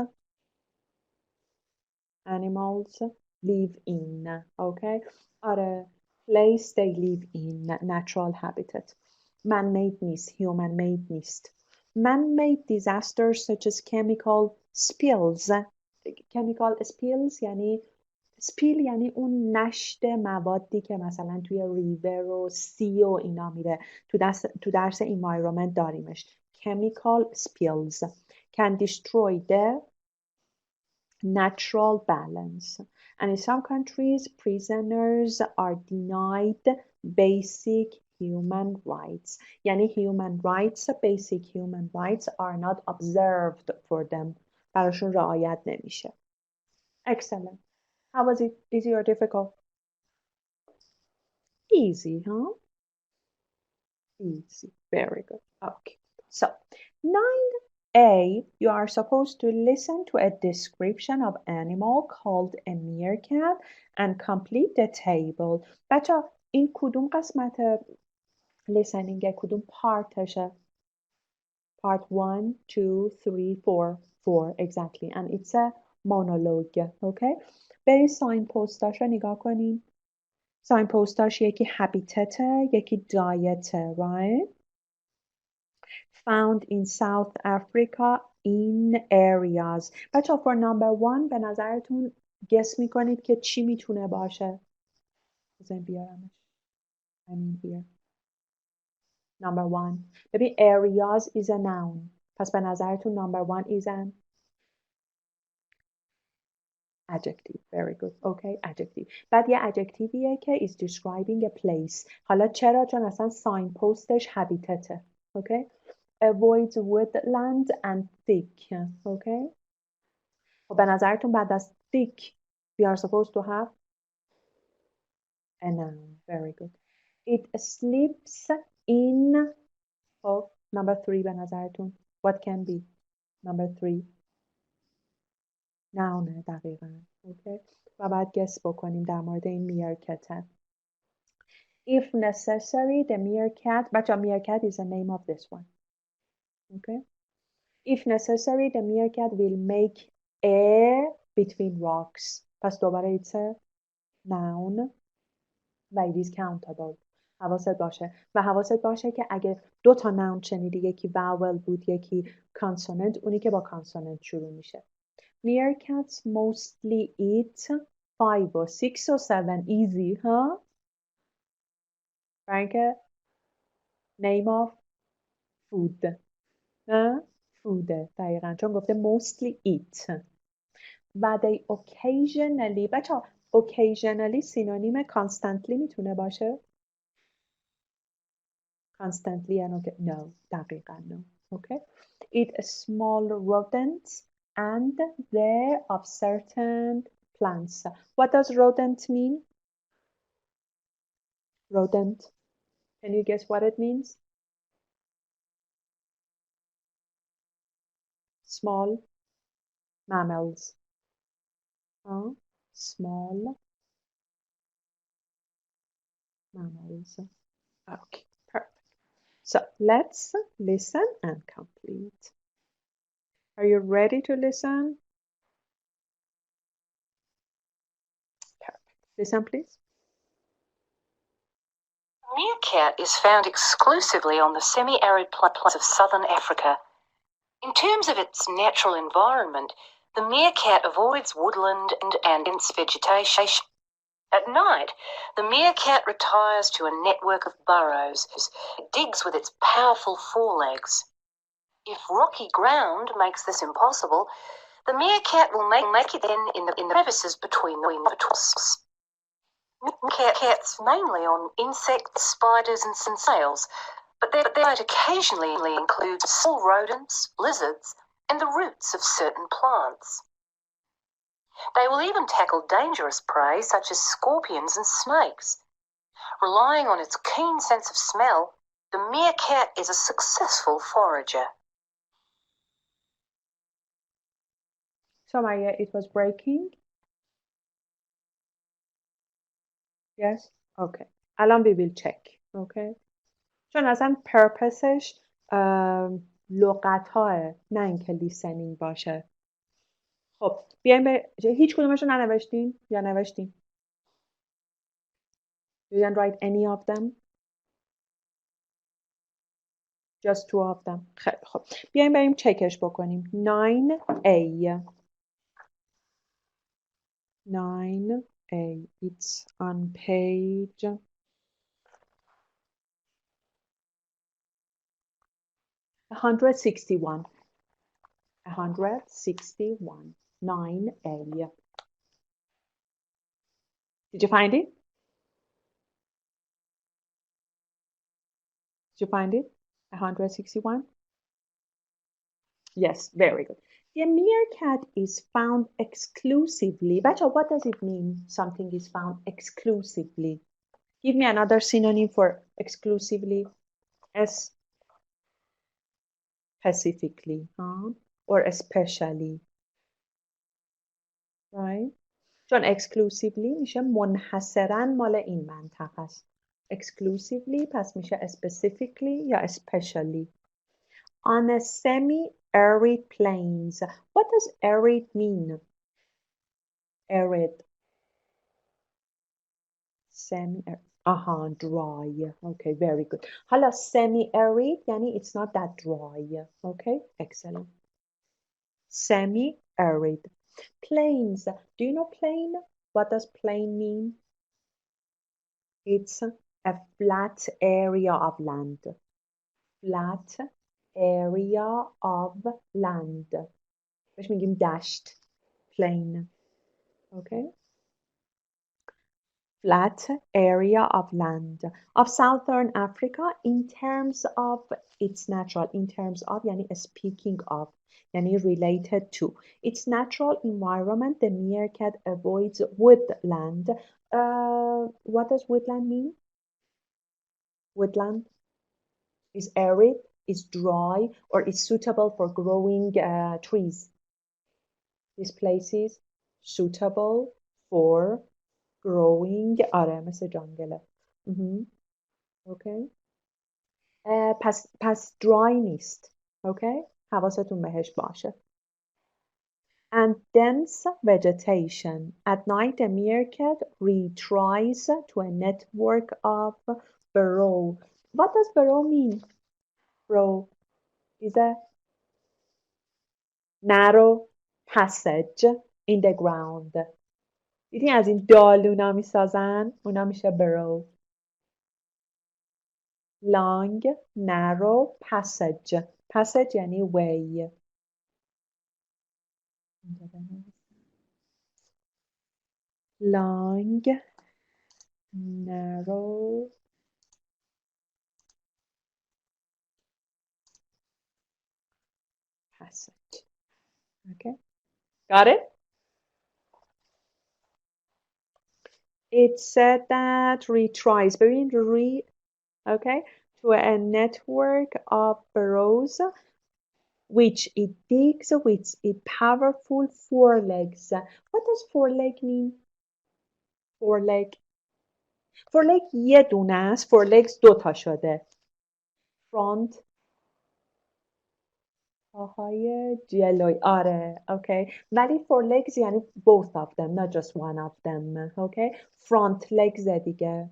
S1: animals live in. Okay? آره. Place they live in. Natural habitat. Man-made نیست. Human-made نیست. Man-made disasters such as chemical spills. Chemical spills یعنی سپیل یعنی اون نشت موادی که مثلا توی ریور و سی و اینا میره. تو درس environment داریمش. Chemical spills can destroy the natural balance. And in some countries, prisoners are denied basic human rights. یعنی human rights, basic human rights are not observed for them. براشون رعایت نمیشه. Excellent. How was it? Easy or difficult? Easy, huh? Easy. Very good. Okay. So, 9A, you are supposed to listen to a description of animal called a meerkat and complete the table. بچه این کدوم قسمت listening کدوم پارتشه؟ Part 1, 2, 3, 4. 4, exactly. And it's a monologue, okay? برید ساین پستاش رو نگاه کنین. ساین پستاش یکی habitat یکی diet right? Found in South Africa in areas. بچه for number 1 به نظرتون guess میکنید که چی میتونه باشه؟ بزنین بیارمش. I mean here. Number 1. ببین areas is a noun. پس به نظرتون number 1 is an adjective. Very good. Okay, adjective. بعد یه adjectiveیه که is describing a place. حالا چرا؟ چون اصلا sign postش habitatه. Okay? Avoids woodland and thick. Okay? خب به نظرتون بعد از thick we are supposed to have a noun. Very good. It sleeps in. خب number 3 به نظرتون what can be? Number 3 noun دقیقا. Okay? و بعد guess بکنیم در مورد این meerkat. If necessary the meerkat. بچه meerkat is the name of this one. Okay? If necessary the meerkat will make a between rocks. پس دوباره it's a noun و it is countable. حواست باشه و حواست باشه که اگه 2 تا ناون شنیدی، یکی vowel بود یکی consonant، اونی که با consonant شروع میشه. Meerkats mostly eat 5 or 6 or 7 easy ها. برای اینکه name of food ها فوده دقیقا، چون گفته mostly eat و they occasionally. بچه ها occasionally سینونیم constantly میتونه باشه؟ constantly and okay. No, دقیقا no. Okay. Eat small rodents and they're of certain plants. What does rodent mean? Rodent. Can you guess what it means? Small mammals. Small mammals. Okay, perfect. So let's listen and complete. Are you ready to listen? Perfect. Listen, please.
S5: Meerkat is found exclusively on the semi-arid plains of southern Africa. In terms of its natural environment, the meerkat avoids woodland and dense vegetation. At night, the meerkat retires to a network of burrows. It digs with its powerful forelegs. If rocky ground makes this impossible, the meerkat will make it then in the crevices between the tusks. Meerkats mainly on insects, spiders and snails, but their diet occasionally includes small rodents, lizards, and the roots of certain plants. They will even tackle dangerous prey such as scorpions and snakes. Relying on its keen sense of smell, the meerkat is a successful forager.
S1: So Maya, it was breaking? Yes? Okay. الان we will check. Okay. چون اصلا purposeش لغت‌ها نه اینکه listening باشه. خب بیایم به هیچ کدومش رو ننوشتین یا نوشتین؟ You didn't write any of them? Just 2 of them. خیلی خب. بیایم بریم چکش بکنیم. 9A. 9A. It's on page 161. 161. 9A. Did you find it? Did you find it? 161? Yes, very good. The meerkat is found exclusively. Bacha, what does it mean? Something is found exclusively. Give me another synonym for exclusively. Specifically, or especially. Right? چون exclusively میشه منحصراً مال این منطقه است. Exclusively پس میشه specifically یا especially. On a semi-arid plains. What does arid mean? Arid. Semi-arid. Dry. Okay, very good. حالا semi-arid یعنی it's not that dry. Okay, excellent. Semi-arid. Plains. Do you know plain? What does plain mean? It's a flat area of land. Flat area of land. بهش میگیم دشت. Plain. Okay. Flat area of land of southern Africa in terms of its natural. In terms of یعنی speaking of. Yani related to its natural environment, the meerkat avoids woodland. What does woodland mean? Woodland is arid, is dry, or is suitable for growing trees. This place is suitable for growing. آره مثل جنگله. Okay. پس dry نیست. Okay. حواستون بهش باشه. And dense vegetation. At night, a meerkat retreats to a network of burrow. What does burrow mean? Burrow is a narrow passage in the ground. دیدین از این دالونا میسازن؟ اونا میشه burrow. Long, narrow passage. Passage یعنی way. Long, narrow passage. Okay, got it? It said that retries, ببین okay, to a network of burrows which it digs with its powerful forelegs. What does foreleg mean? Foreleg. Foreleg یه دونه است. Forelegs دو تا شده. Front پاهای جلوی. آره. Okay. ولی forelegs یعنی both of them, not just one of them. Okay. Front legs دیگه.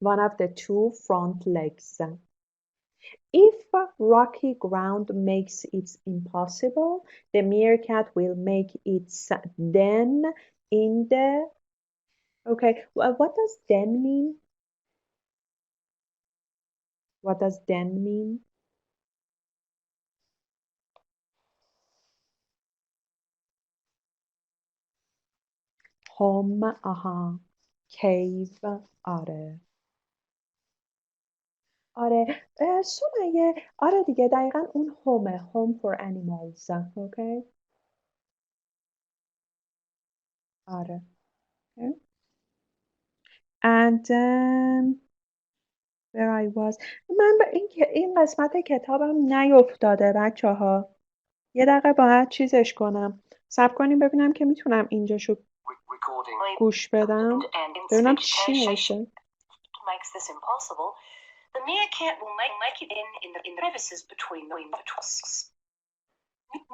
S1: One of the two front legs. If rocky ground makes it impossible, the meerkat will make its den in the... Okay, what does den mean? What does den mean? Home, aha. Cave, آره. آره سمیه آره دیگه دقیقا اون home for animals. Okay. آره. Okay. And then where I was. من به این قسمت کتابم نیفتاده بچه ها. یه دقیقه باید چیزش کنم. صبر کنیم ببینم که میتونم اینجاشو گوش بدم. ببینم چی نوشته.
S5: Makes this impossible. The meerkat will make it in the crevices between the tusks.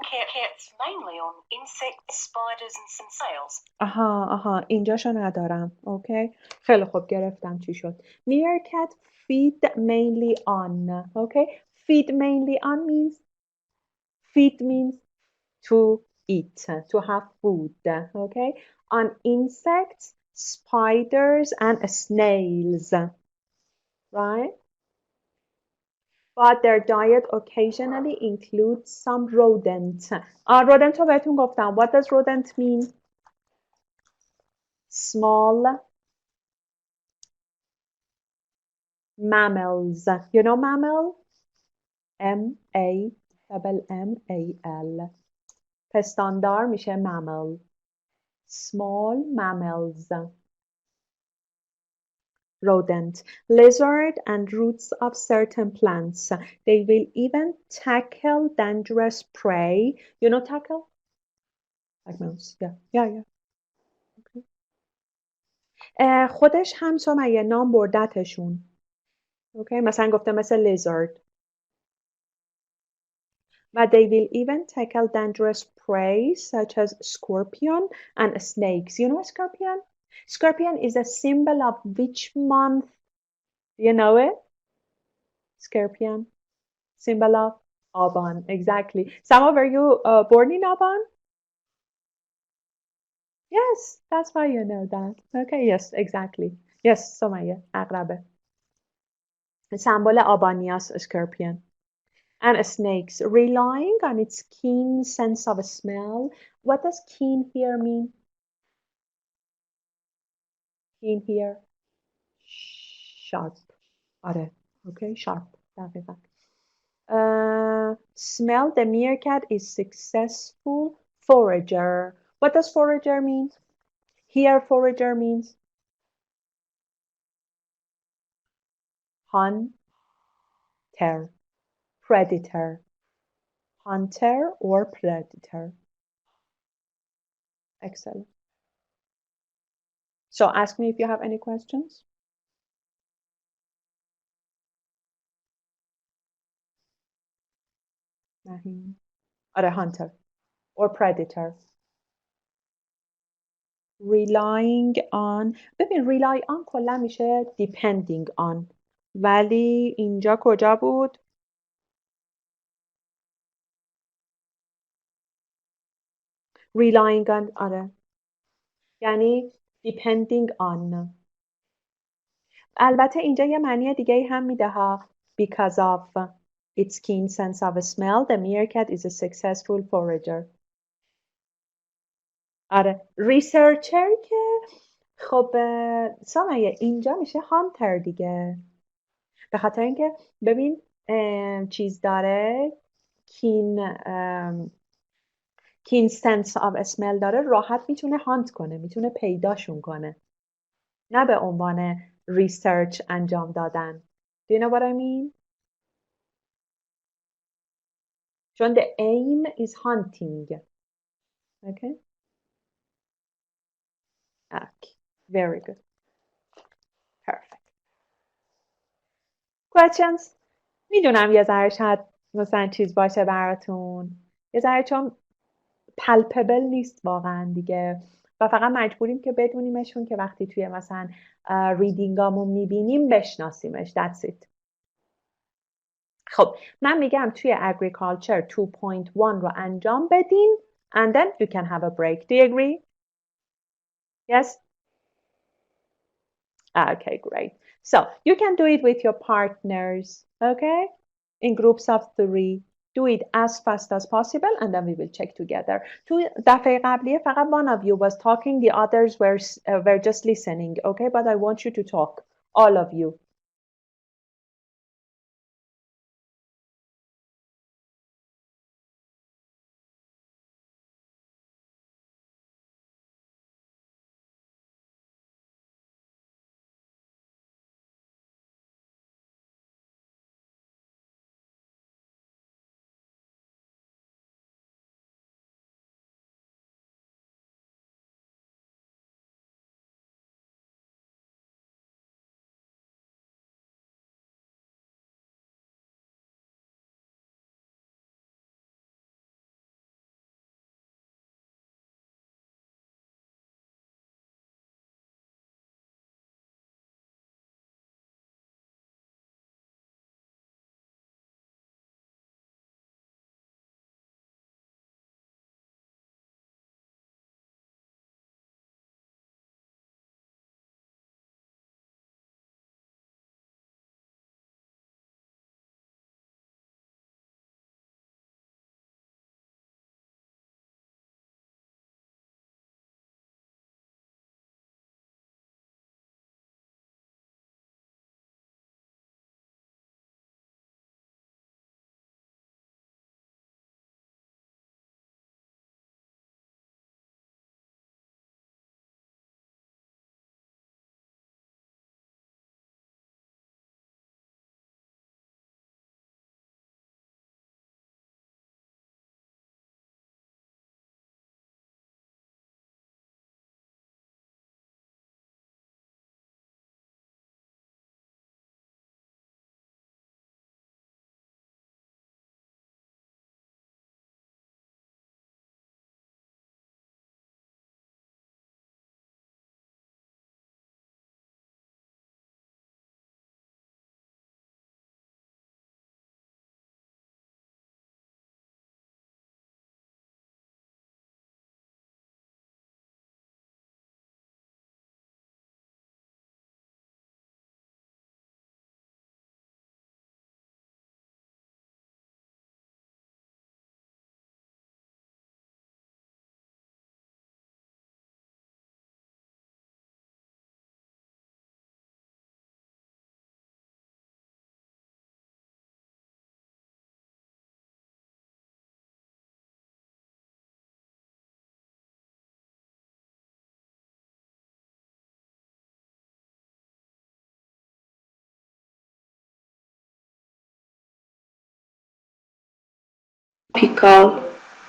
S5: Meerkats mainly on insects, spiders and snails.
S1: آها اینجاشو ندارم. اوکی. خیلی خوب گرفتم چی شد. Meerkat feed mainly on. Okay. Feed mainly on means to eat, to have food. Okay. On insects, spiders and snails. Right? But their diet occasionally includes some rodent. rodent رو بهتون گفتم. What does rodent mean? Small mammals. You know mammal? M-A-M-M-A-L. پستاندار میشه mammal. Small mammals. Rodent. Lizard and roots of certain plants. They will even tackle dangerous prey. You know tackle? Like mouse. Yeah. Okay. خودش هم سمیه نام بردتشون. Okay. مثلا گفته مثل lizard. But they will even tackle dangerous prey such as scorpion and snakes. You know a scorpion? Scorpion is a symbol of which month? Do you know it? Scorpion. Symbol of Aban. Exactly. Sama, were you born in Aban? Yes, that's why you know that. Okay, yes, exactly. Yes, Somaya, Agrabe. Symbol Abanias scorpion. And snakes, relying on its keen sense of smell. What does keen here mean? Keen here? Sharp. آره. Okay, sharp. دقیقا. Smell, the meerkat is successful forager. What does forager mean? Here, forager means hunter, predator. Hunter or predator. Excellent. So ask me if you have any questions. Nahin. Or a hunter or predator. relying on. ببین rely on کلا میشه depending on، ولی اینجا کجا بود؟ relying on، آره، یعنی depending on. البته اینجا یه معنی دیگه هم میده ها. Because of its keen sense of smell, the meerkat is a successful forager. آره ریسرچر که خب سامیه اینجا میشه هانتر دیگه، به خاطر اینکه ببین چیز داره، کین سنس آف اسمل داره، راحت میتونه هانت کنه، میتونه پیداشون کنه، نه به عنوان ریسرچ انجام دادن. Do you know what I mean? چون the aim is hunting. Okay? Okay. Very good. Perfect. Questions? میدونم یه ذره شاید مثلا چیز باشه براتون، یه ذره چون پلپبل نیست واقعا دیگه و فقط مجبوریم که بدونیمشون که وقتی توی مثلا ریدینگامون میبینیم بشناسیمش. That's it. خب من میگم توی agriculture 2.1 رو انجام بدین and then you can have a break. Do you agree? Yes? Okay, great. So you can do it with your partners, okay? In groups of 3. Do it as fast as possible and then we will check together. تو دفعه قبلیه فقط one of you was talking, the others were just listening, okay? But I want you to talk, all of you.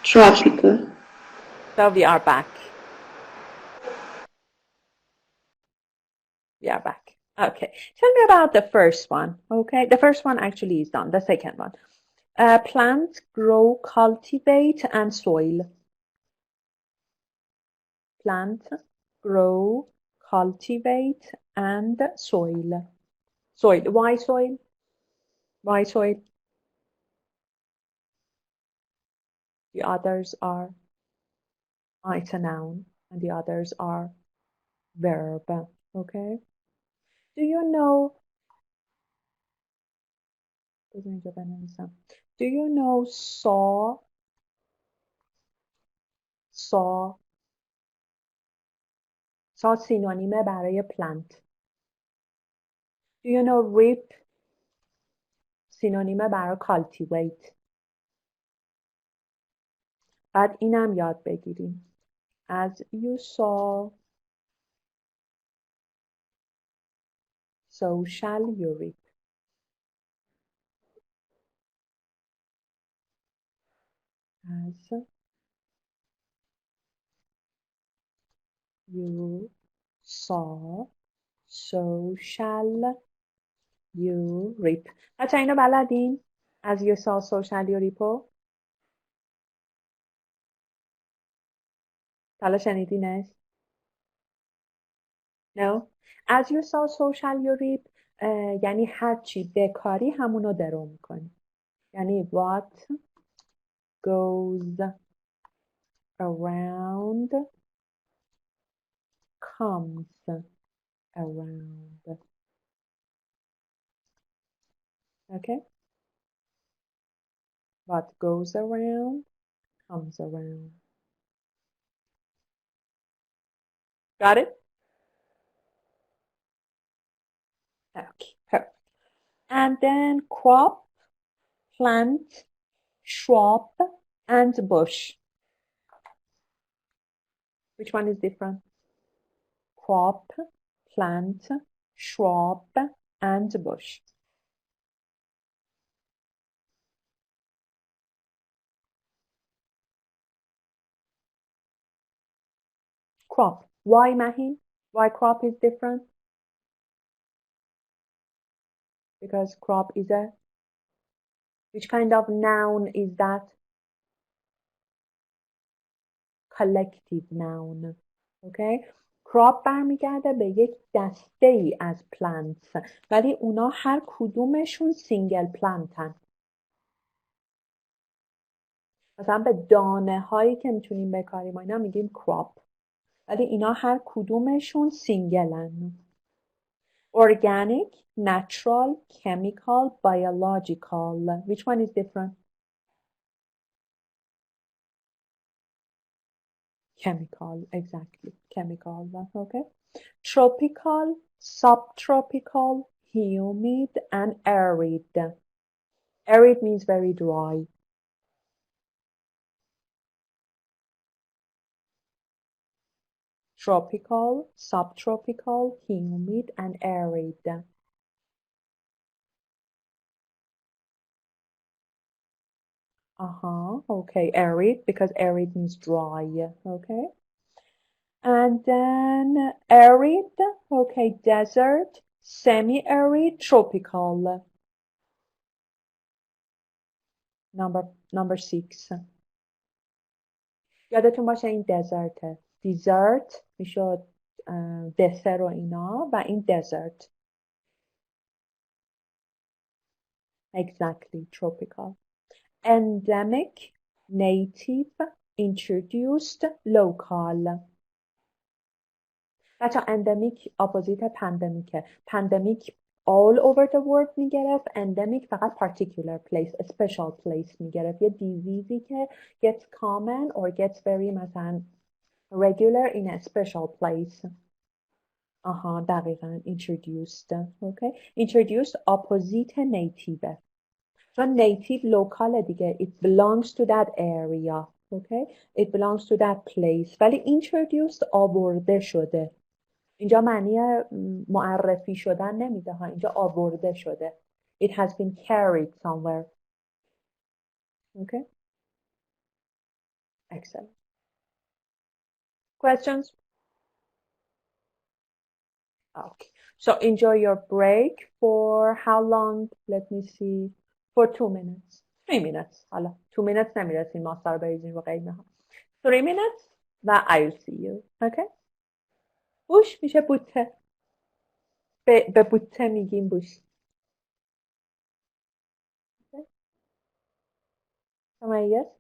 S3: Tropical.
S1: So we are back. We are back. Okay. Tell me about the first one. Okay. The first one actually is done. The second one. Plant, grow, cultivate, and soil. Plant, grow, cultivate, and soil. Soil. Why soil? Why soil? The others are, it's a noun, and the others are verb. Okay? Do you know, do you know saw سینونیمه برای plant. Do you know reap سینونیمه برای cultivate. بعد اینم یاد بگیریم. As you sow, so shall you reap. As you sow, so shall you reap. بچه اینو بلدین؟ As you sow, so shall you reap. حالا شنیدینش؟ No. As you sow, so shall you reap. یعنی هرچی بکاری همونو درو میکنی. یعنی what goes around comes around. Okay? What goes around comes around. Got it? Okay, perfect. And then crop, plant, shrub, and bush. Which one is different? Crop, plant, shrub, and bush. Crop. Why, Mahi? Why crop is different? Because crop is a... Which kind of noun is that? Collective noun. Okay? crop برمیگرده به یک دسته ای از plants ولی اونا هر کدومشون سینگل پلانتن. مثلا به دانه هایی که میتونیم بکاریم اینا میگیم crop ولی اینا هر کدومشون سینگلن. Organic, natural, chemical, biological. Which one is different? Chemical, exactly. Chemical, okay. Tropical, subtropical, humid, and arid. Arid means very dry. Tropical, subtropical, humid, and arid. Okay, arid, because arid means dry, okay? And then arid, okay, desert, semi-arid, tropical. Number 6. یادتون باشه این دزرته. دیزرت میشد دسر و اینا و این desert. Exactly, tropical. Endemic, native, introduced, local. بچه اندمیک اپوزیت پندمیکه. پندمیک all over the world میگرفت. endemic فقط particular place, a special place میگرفت. یه دیزیزی که gets common or gets very مثلا regular in a special place. دقیقا introduced. Okay? Introduced opposite native. چون native local دیگه. It belongs to that area. Okay? It belongs to that place. ولی introduced آورده شده. اینجا معنی معرفی شدن نمیده ها. اینجا آورده شده. It has been carried somewhere. Okay? Excellent. Questions? Okay. So enjoy your break for how long? Let me see. For 2 minutes. 3 minutes. حالا 2 minutes نمیرسیم ماستر بریزیم و غیره ها. 3 minutes و I will see you. Okay? بوش میشه بوته. به بوته میگیم بوش. سمیه.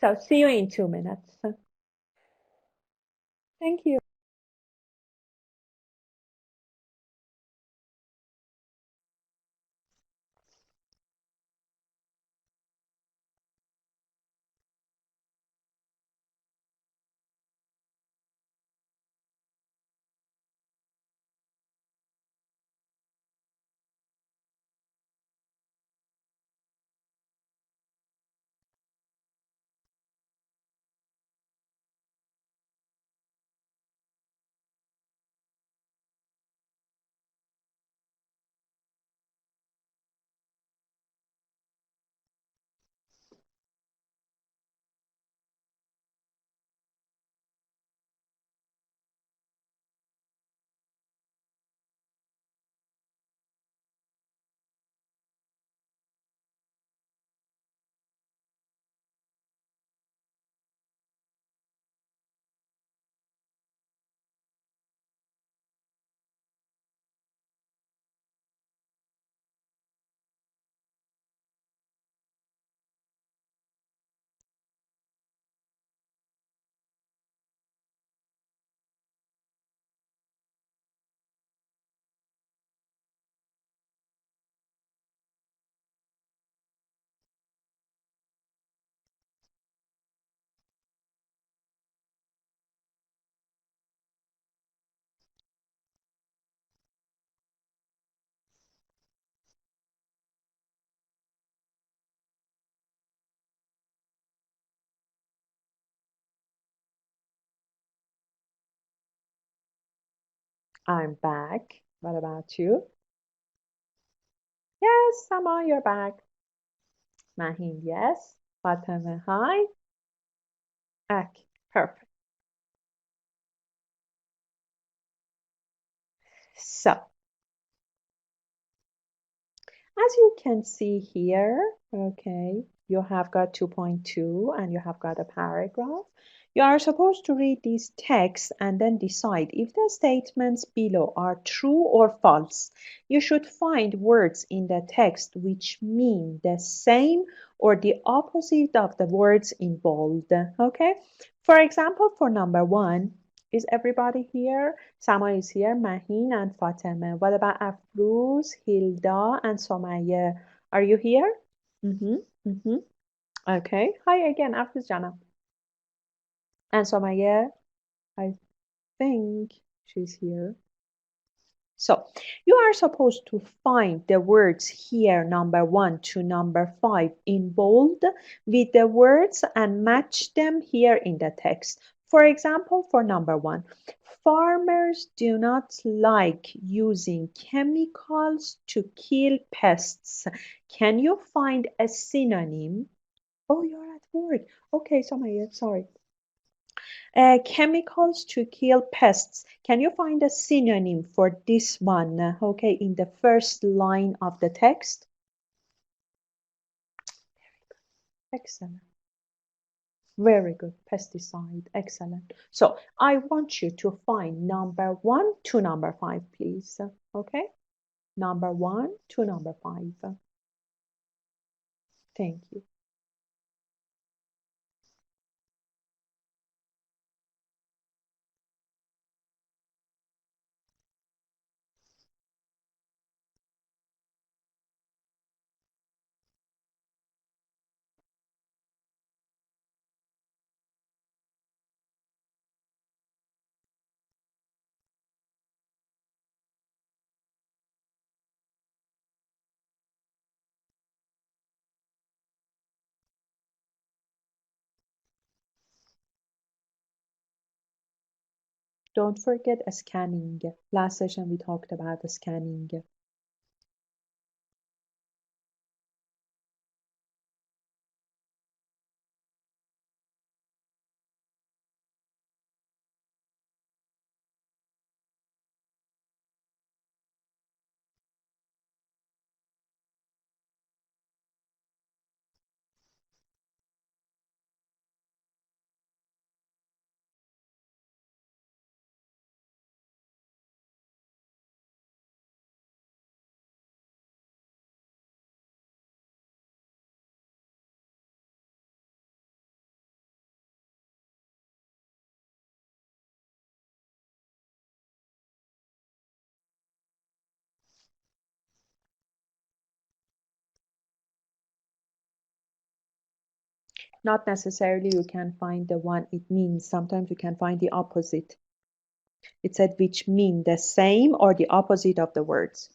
S1: So see you in 2 minutes. Thank you. I'm back. What about you? Yes, Sama, you're back. Mahin, yes. Fatima, hi. Okay, perfect. So, as you can see here, okay, you have got 2.2 and you have got a paragraph. You are supposed to read these texts and then decide if the statements below are true or false. You should find words in the text which mean the same or the opposite of the words in bold. Okay? For example, for number 1, is everybody here? Sama is here, Mahin and Fatima. What about Afruz, Hilda, and Somaya? Are you here? Mm-hmm. Okay. Hi again, Afruz Jana. And Somaya, I think she's here. So you are supposed to find the words here, number 1 to number 5 in bold with the words and match them here in the text. For example, for number 1, farmers do not like using chemicals to kill pests. Can you find a synonym? Oh, you're at work. Okay, Somaya, sorry. Chemicals to kill pests. Can you find a synonym for this one? Okay, in the first line of the text. Excellent. Very good. Pesticide. Excellent. So I want you to find number 1 to number 5, please. Okay? Number 1 to number 5. Thank you. Don't forget scanning. Last session we talked about scanning. Not necessarily you can find the one it means. Sometimes you can find the opposite. It said which mean the same or the opposite of the words.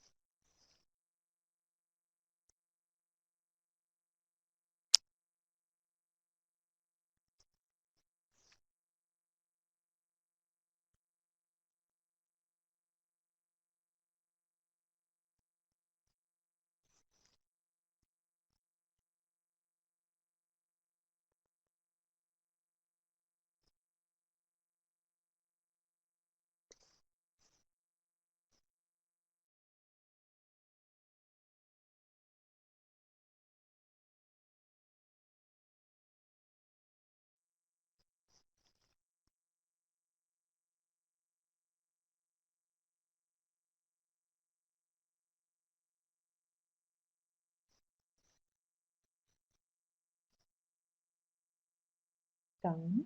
S1: Done.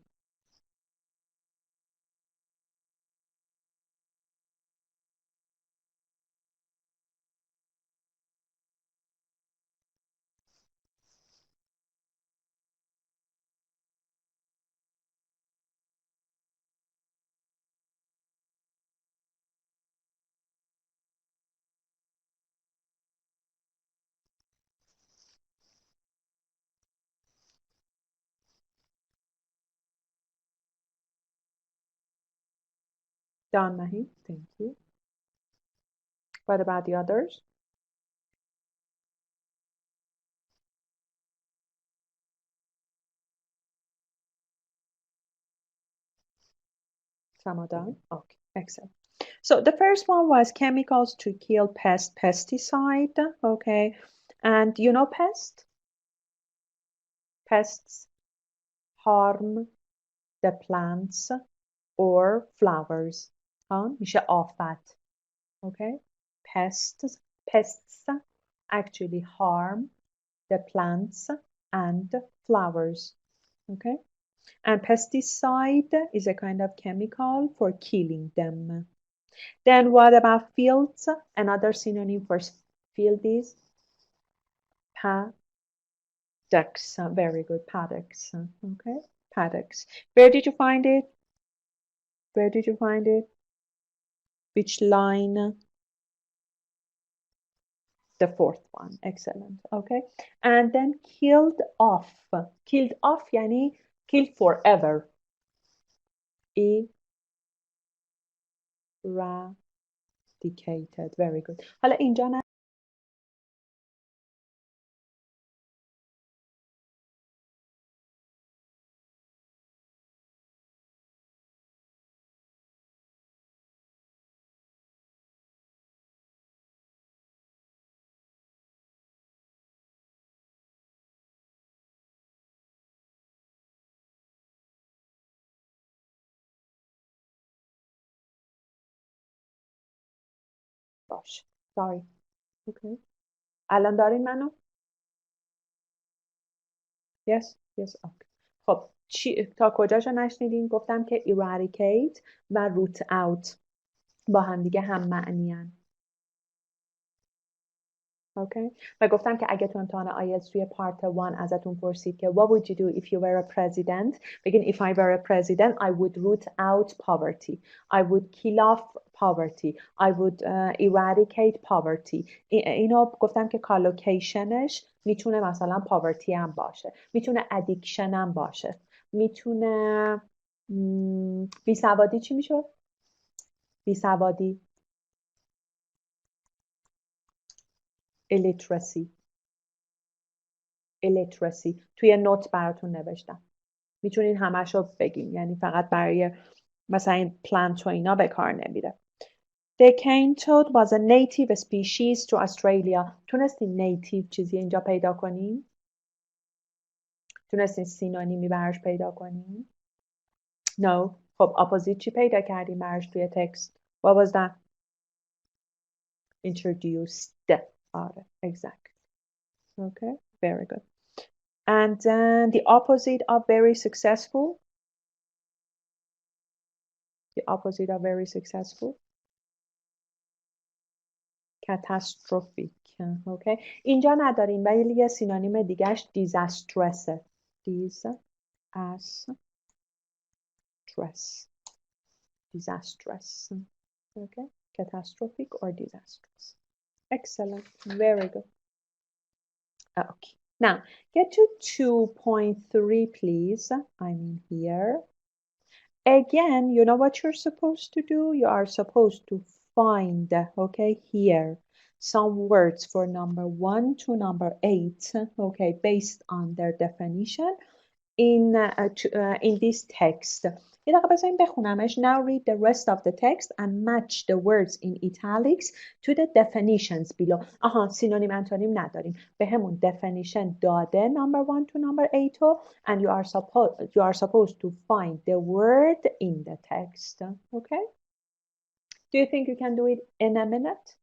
S1: Done, Mahi. Thank you. What about the others? Some are done. Okay, excellent. So the first one was chemicals to kill pest, pesticide. Okay, and you know pest? Pests harm the plants or flowers. میشه آفت. Okay, pests actually harm the plants and flowers. Okay, and pesticide is a kind of chemical for killing them. Then what about fields? Another synonym for field is paddocks. Very good, paddocks. Okay, paddocks. Where did you find it? Where did you find it? Which line? The fourth one. Excellent. Okay, and then killed off. Killed off یعنی killed forever. Eradicated. Very good. حالا اینجا نه باش. Sorry. Okay. الان دارین منو؟ Yes. Yes. Okay. خب تا کجاشو نشنیدین؟ گفتم که eradicate و root out با هم دیگه هم معنی هن. Okay. و گفتم که اگه تو امتحان IELTS توی پارت 1 ازتون پرسید که what would you do if you were a president؟ بگین if I were a president I would root out poverty. I would kill off poverty. I would eradicate poverty. اینو گفتم که کالوکیشنش میتونه مثلا poverty هم باشه. میتونه addiction هم باشه. میتونه بیسوادی چی میشه؟ بیسوادی illiteracy توی نوت براتون نوشتم. میتونین همشو بگین، یعنی فقط برای مثلا این پلانت و اینا به کار نمیره. The cane toad was a native species to Australia. تونستین native چیزی اینجا پیدا کنین؟ تونستین سینونیمی براش پیدا کنین؟ No. خب opposite چی پیدا کردیم براش توی تکست؟ What was that? Introduced. آره. Exactly. Okay. Very good. And then the opposite of very successful. The opposite of very successful. Catastrophic. Okay. اینجا نداریم ولی یه سینونیم دیگهش disastrous. disastrous. Okay, catastrophic or disastrous. Excellent, very good. Okay, now get to 2.3, please. I'm in here. Again, you know what you're supposed to do? You are supposed to find, okay, here, some words for number 1 to number 8, okay, based on their definition in this text. یه دقیقه بذاریم بخونمش. Now read the rest of the text and match the words in italics to the definitions below. آها، سینونیم انتونیم نداریم. به همون definition داده number 1 to number 8 and you are supposed to find the word in the text. Okay? Do you think you can do it in a minute?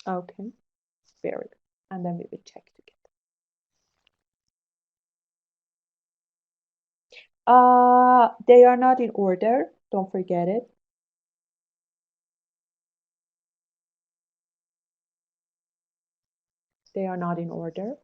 S1: Okay, very good. And then we will check together. They are not in order. Don't forget it. They are not in order.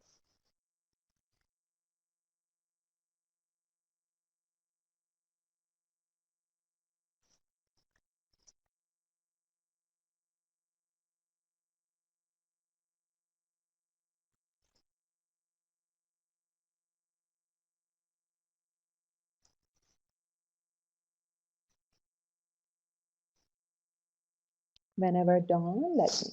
S1: Whenever done, let me.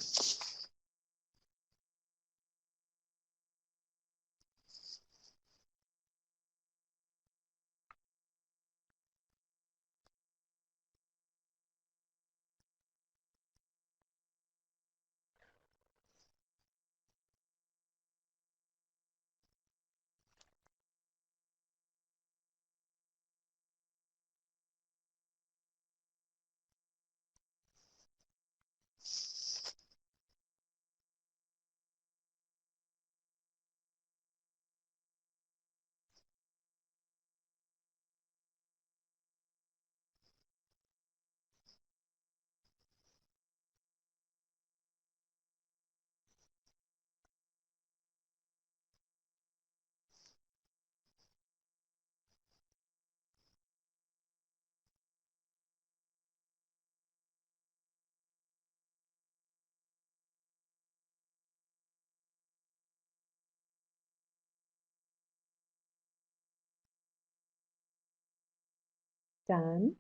S1: Done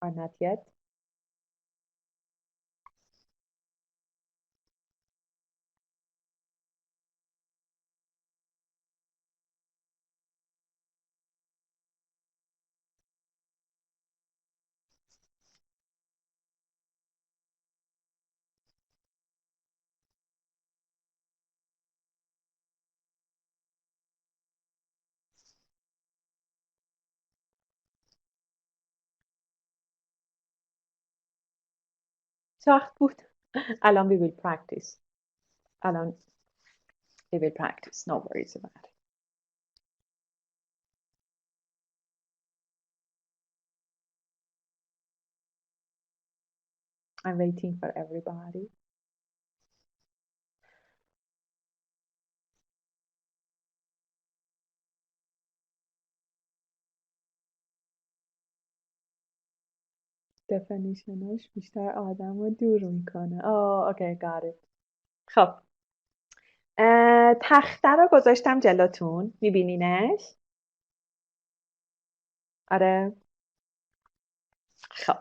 S1: or not yet? سخت بود. الان we will practice. الان we will practice. No worries about it. I'm waiting for everybody. definitionاش بیشتر آدم رو دور میکنه. okay, got it. خب تخته رو گذاشتم جلوتون. میبینینش؟ آره. خب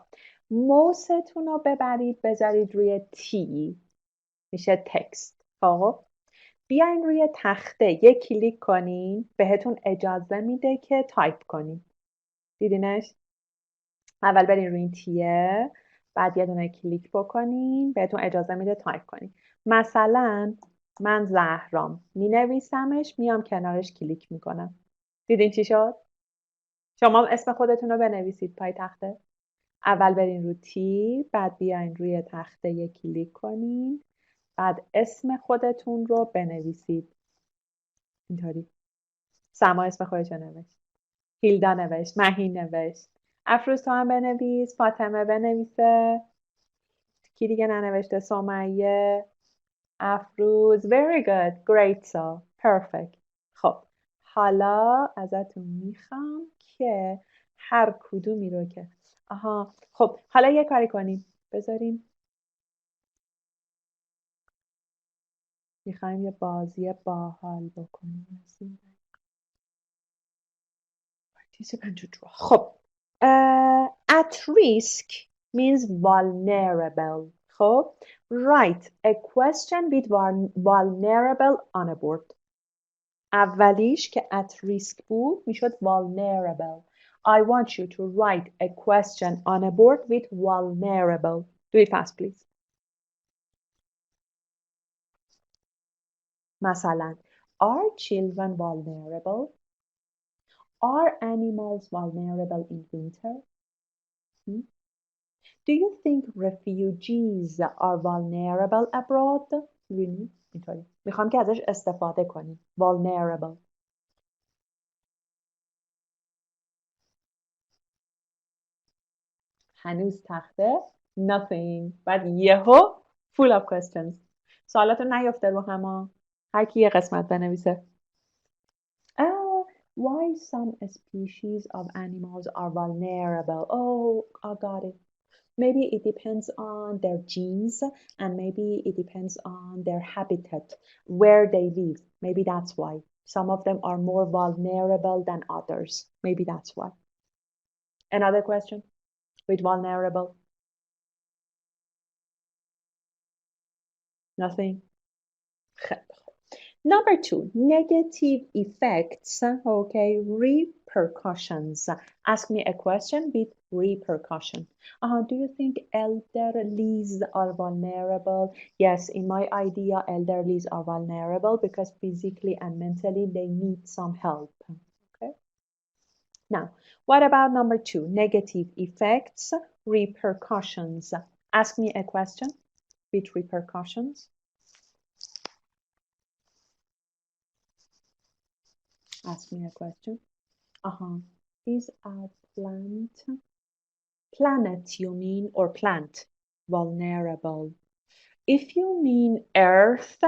S1: موستون رو ببرید بذارید روی تی، میشه تکست. خب بیاین روی تخته یک کلیک کنین، بهتون اجازه میده که تایپ کنین. دیدینش؟ اول برین روی این تیه، بعد یه دونه کلیک بکنین، بهتون اجازه میده تایپ کنین. مثلا من زهرام مینویسمش، میام کنارش کلیک میکنم. دیدین چی شد؟ شما اسم خودتون رو بنویسید پای تخته. اول برین رو تی، بعد بیاین روی تخته یک کلیک کنین، بعد اسم خودتون رو بنویسید. اینطوری. سما اسم خودش رو نوشت، هیلدا نوشت، مهین نوشت، افروز تو هم بنویس، فاطمه بنویسه، کی دیگه ننوشته؟ سمیه، افروز. very good, great, so perfect. خب حالا ازتون میخوام که هر کدومی رو که خب حالا یه کاری کنیم، بذاریم میخوایم یه بازی باحال بکنیم. خب at risk means vulnerable. خب write a question with vulnerable on a board. اولیش که at risk بود میشد vulnerable. I want you to write a question on a board with vulnerable. Do it fast please. مثلا are children vulnerable? Are animals vulnerable in winter? Do you think refugees are vulnerable abroad? Really? اینطوری. میخوام که ازش استفاده کنیم. Vulnerable. هنوز تخته nothing. بعد یهو full of questions. سوالاتو نیفته رو هم. هر کی یه قسمت بنویسه. Why some species of animals are vulnerable? Oh, I got it. Maybe it depends on their genes and maybe it depends on their habitat, where they live. Maybe that's why. Some of them are more vulnerable than others. Maybe that's why. Another question with vulnerable? Nothing? Number 2, negative effects. Okay, repercussions. Ask me a question with repercussion. Do you think elderlies are vulnerable? Yes, in my idea, elderlies are vulnerable because physically and mentally they need some help. Okay. Now, what about number 2, negative effects, repercussions? Ask me a question with repercussions. Ask me a question. Is a planet you mean, or plant, vulnerable? If you mean Earth,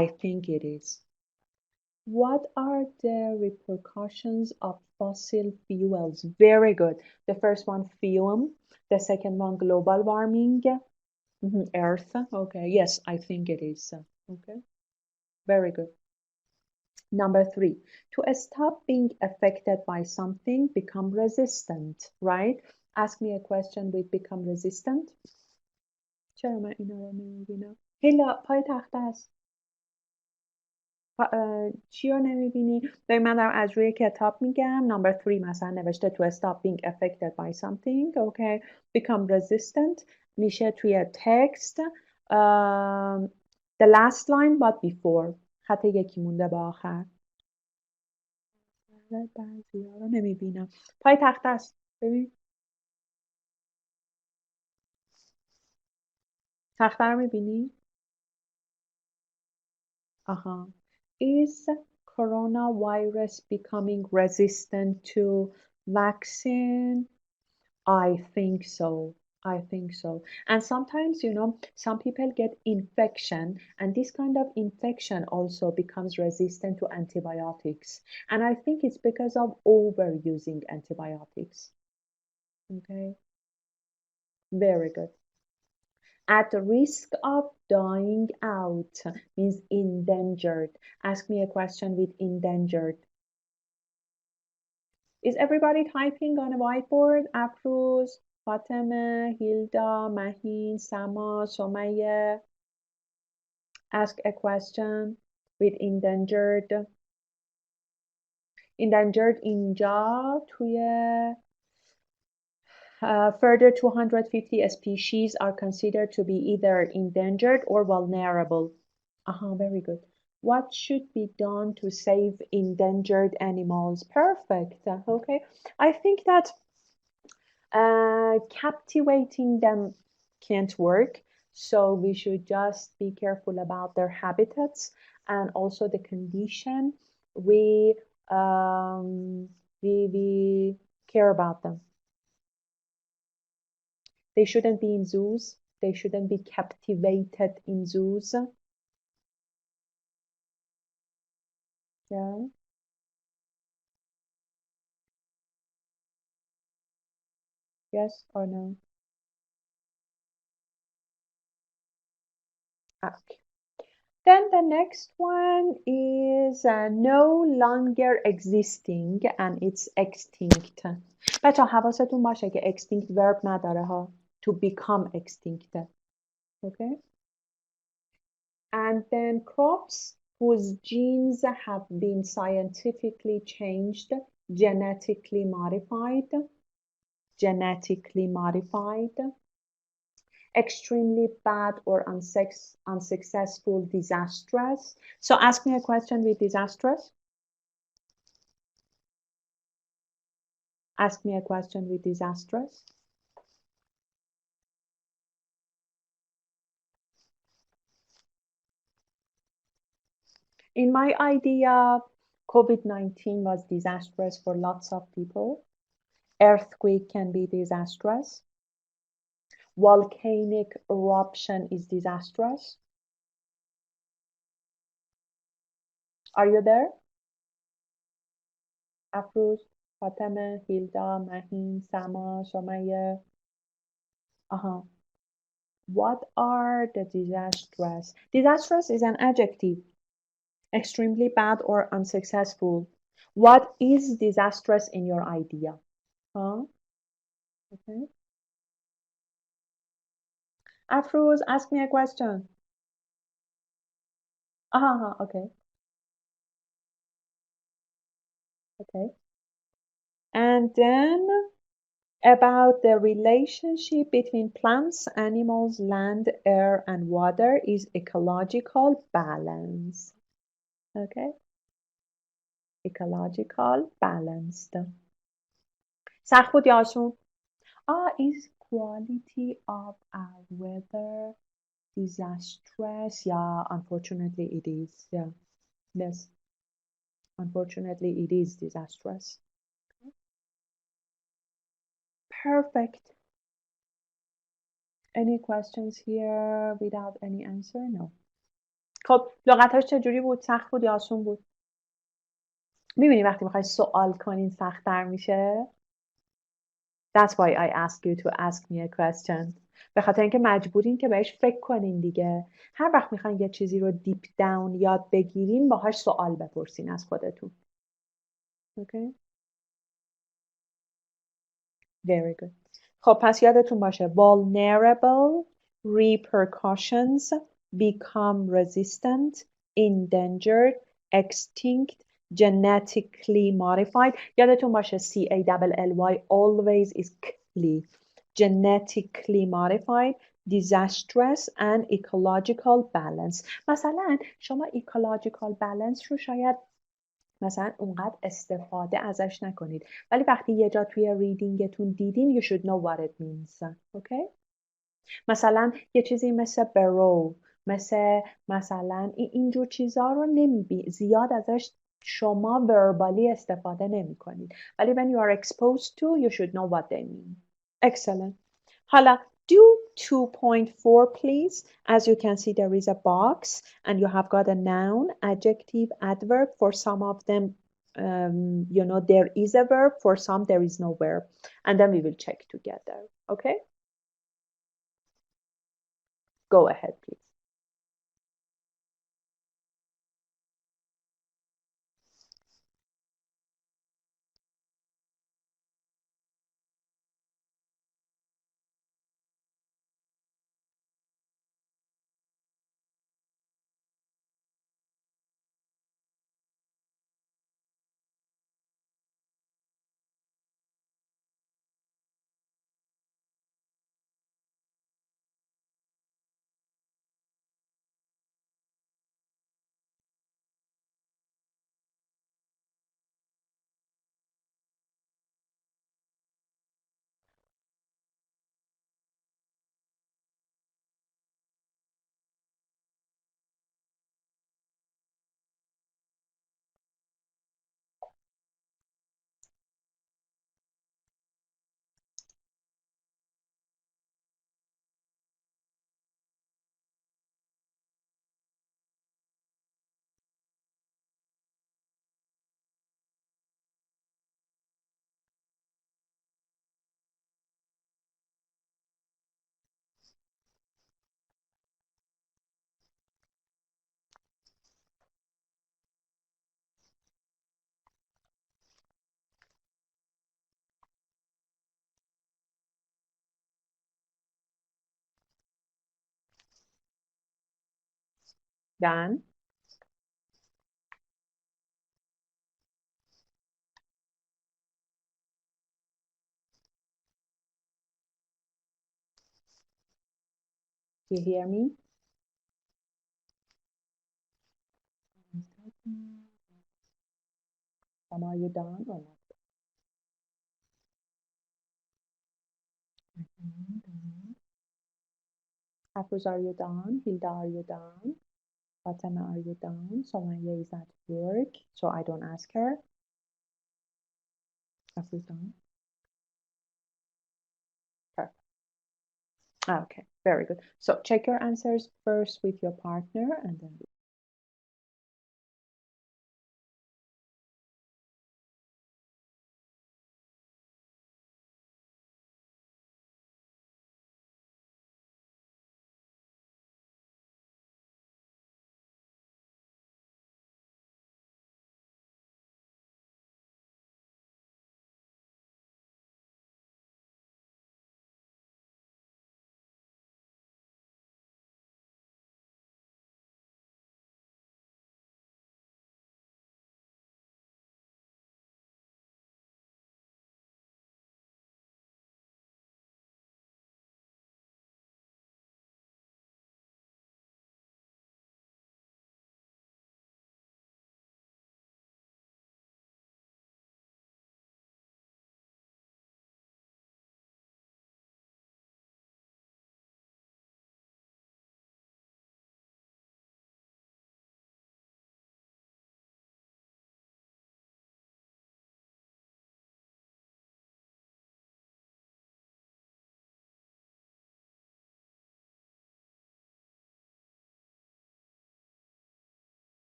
S1: I think it is. What are the repercussions of fossil fuels? Very good. The first one, fume. The second one, global warming. Earth. Okay. Yes, I think it is. Okay. Very good. Number 3, to stop being affected by something, become resistant, right? Ask me a question with become resistant. چرا من اینا رو نمیبینم؟ هیلا پای تخته است. چی رو نمیبینی؟ من دارم از روی کتاب میگم. Number 3 مثلا نوشته to stop being affected by something. Okay. Become resistant میشه توی text. The last line but before. خط یکی مونده با آخر. بعضی ها رو نمیبینم. پای تخته است. ببین. تخته رو میبینی؟ Is coronavirus becoming resistant to vaccine? I think so. I think so. And sometimes, some people get infection, and this kind of infection also becomes resistant to antibiotics. And I think it's because of overusing antibiotics. Okay. Very good. At risk of dying out means endangered. Ask me a question with endangered. Is everybody typing on a whiteboard? Afruz, Fatemeh, Hilda, Mahin, Sama, Somaye. Ask a question with endangered. Endangered اینجا توی further 250 species are considered to be either endangered or vulnerable. Very good. What should be done to save endangered animals? Perfect. Okay. I think that captivating them can't work. So we should just be careful about their habitats and also the condition we care about them. They shouldn't be in zoos. They shouldn't be captivated in zoos. Yeah. Yes or no? Okay. Then the next one is no longer existing and it's extinct. بچه حواستون باشه که extinct verb نداره ها. To become extinct. Okay. And then crops whose genes have been scientifically changed, genetically modified, extremely bad or unsuccessful, disastrous. So ask me a question with disastrous. Ask me a question with disastrous. In my idea, COVID-19 was disastrous for lots of people. Earthquake can be disastrous. Volcanic eruption is disastrous. Are you there? Afruz, Fatemeh, Hilda, Mahin, Sama, Shomaye. What are the disastrous? Disastrous is an adjective. Extremely bad or unsuccessful. What is disastrous in your idea? Huh? Okay. Afruz, ask me a question. Okay. Okay. And then about the relationship between plants, animals, land, air, and water is ecological balance. Okay. Ecological balanced. سخت بود یا آسون؟ Is quality of our weather disastrous? Yeah, unfortunately it is. Yeah. Yes. Unfortunately it is disastrous. Perfect. Any questions here without any answer? No. خب لغتاش چجوری بود؟ سخت بود یا آسون بود؟ میبینی وقتی میخوای سوال کنین سخت‌تر میشه؟ That's why I ask you to ask me a question. به خاطر اینکه مجبورین که بهش فکر کنین دیگه. هر وقت میخواین یه چیزی رو دیپ داون یاد بگیرین باهاش سوال بپرسین از خودتون. Okay? Very good. خب پس یادتون باشه vulnerable, repercussions, become resistant, endangered, extinct, genetically modified. یادتون باشه CALLY always is clear. Genetically modified, disastrous and ecological balance. مثلا شما ecological balance رو شاید مثلا اونقدر استفاده ازش نکنید ولی وقتی یه جا توی ریدینگتون دیدین you should know what it means. Okay? مثلا یه چیزی مثل برو مثلا اینجور چیزا رو زیاد ازش شما وربالی استفاده نمی کنید ولی when you are exposed to you should know what they mean. Excellent. حالا do 2.4 please. As you can see there is a box and you have got a noun, adjective, adverb. For some of them there is a verb, for some there is no verb, and then we will check together. Okay, go ahead please. Dan? Do you hear me? Are you done or not? Afroz, are you done? Hilda, are you done? Fatima, are you done? Somaya is at work, so I don't ask her. Afroz done? Perfect. Okay, very good. So check your answers first with your partner and then.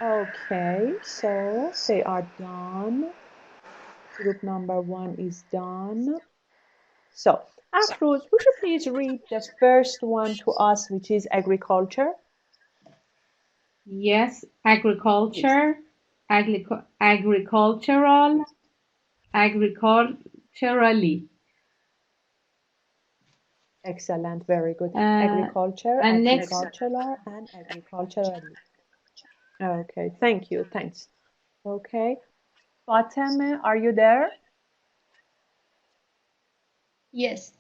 S1: Okay, so they are done. Group number 1 is done. So, Afroz, would you please read the first one to us, which is agriculture?
S2: Yes, agriculture, agricultural, agriculturally.
S1: Excellent, very good.
S2: Uh,
S1: Agriculture,
S2: and next,
S1: agricultural, and agriculturally. Okay, thank you, thanks. Okay, Fatima, are you there?
S3: Yes.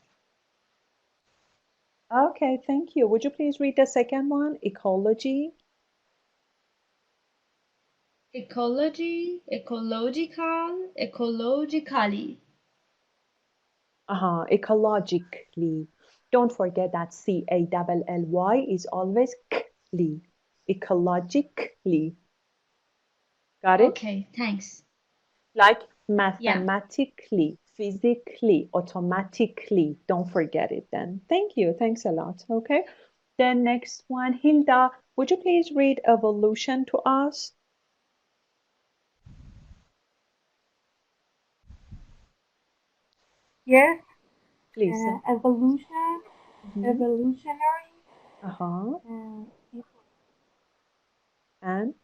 S1: Okay, thank you. Would you please read the second one? Ecology.
S3: Ecology, ecological, ecologically.
S1: Ecologically. Don't forget that C-A-L-L-Y is always K-ly. Ecologically. Got it?
S6: Okay, thanks.
S1: Like
S6: Yeah.
S1: mathematically, physically, automatically. Don't forget it then. Thank you. Thanks a lot. Okay. Then next one, Hilda, would you please read evolution to us?
S7: Yes,
S1: Please.
S7: evolution, evolutionary,
S1: Uh-huh.
S7: uh,
S1: And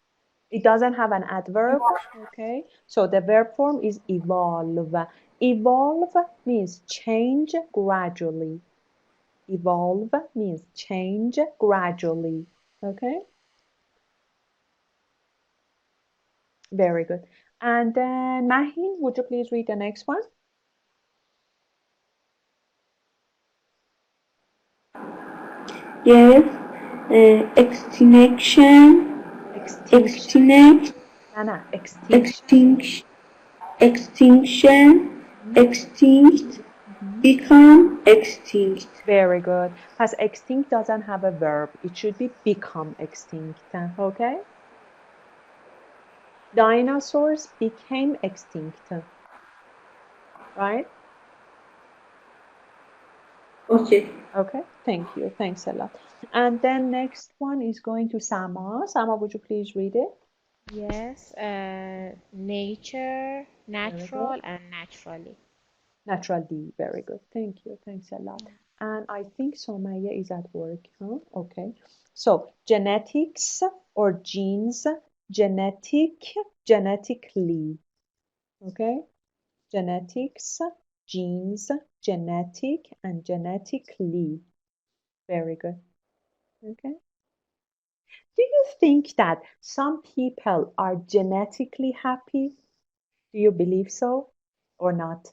S1: it doesn't have an adverb. Okay. So the verb form is evolve. Evolve means change gradually. Evolve means change gradually. Okay. Very good. And then Mahin, would you please read the next one?
S3: Yes, extinction,
S1: Extinction.
S3: extinct,
S1: Nana, extinction.
S3: extinct, extinction,
S1: Mhm,
S3: extinct,
S1: mhm.
S3: become extinct.
S1: Very good. As extinct doesn't have a verb. It should be become extinct. Okay? Dinosaurs became extinct. Right?
S3: Okay.
S1: Okay. Thank you. Thanks a lot. And then next one is going to Sama. Sama, would you please read it?
S4: Yes, nature,
S1: Very good.
S4: natural, and naturally.
S1: Natural D. Very good. Thank you. Thanks a lot. And I think Somaya is at work, huh? Okay. So genetics or genes, genetically. Okay. Genetics, genes, genetic, and genetically. Very good. Okay. Do you think that some people are genetically happy? Do you believe so or not?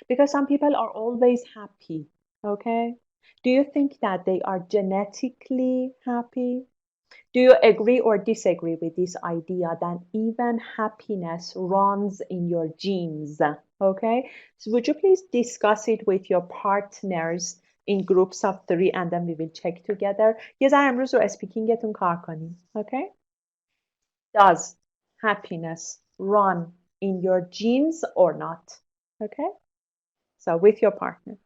S1: Because some people are always happy. Okay. Do you think that they are genetically happy? Do you agree or disagree with this idea that even happiness runs in your genes? Okay. So would you please discuss it with your partners in groups of 3 and then we will check together. یه ذره امروز رو اسپیکینگتون کار کنیم. Okay. Does happiness run in your genes or not? Okay. So with your partner.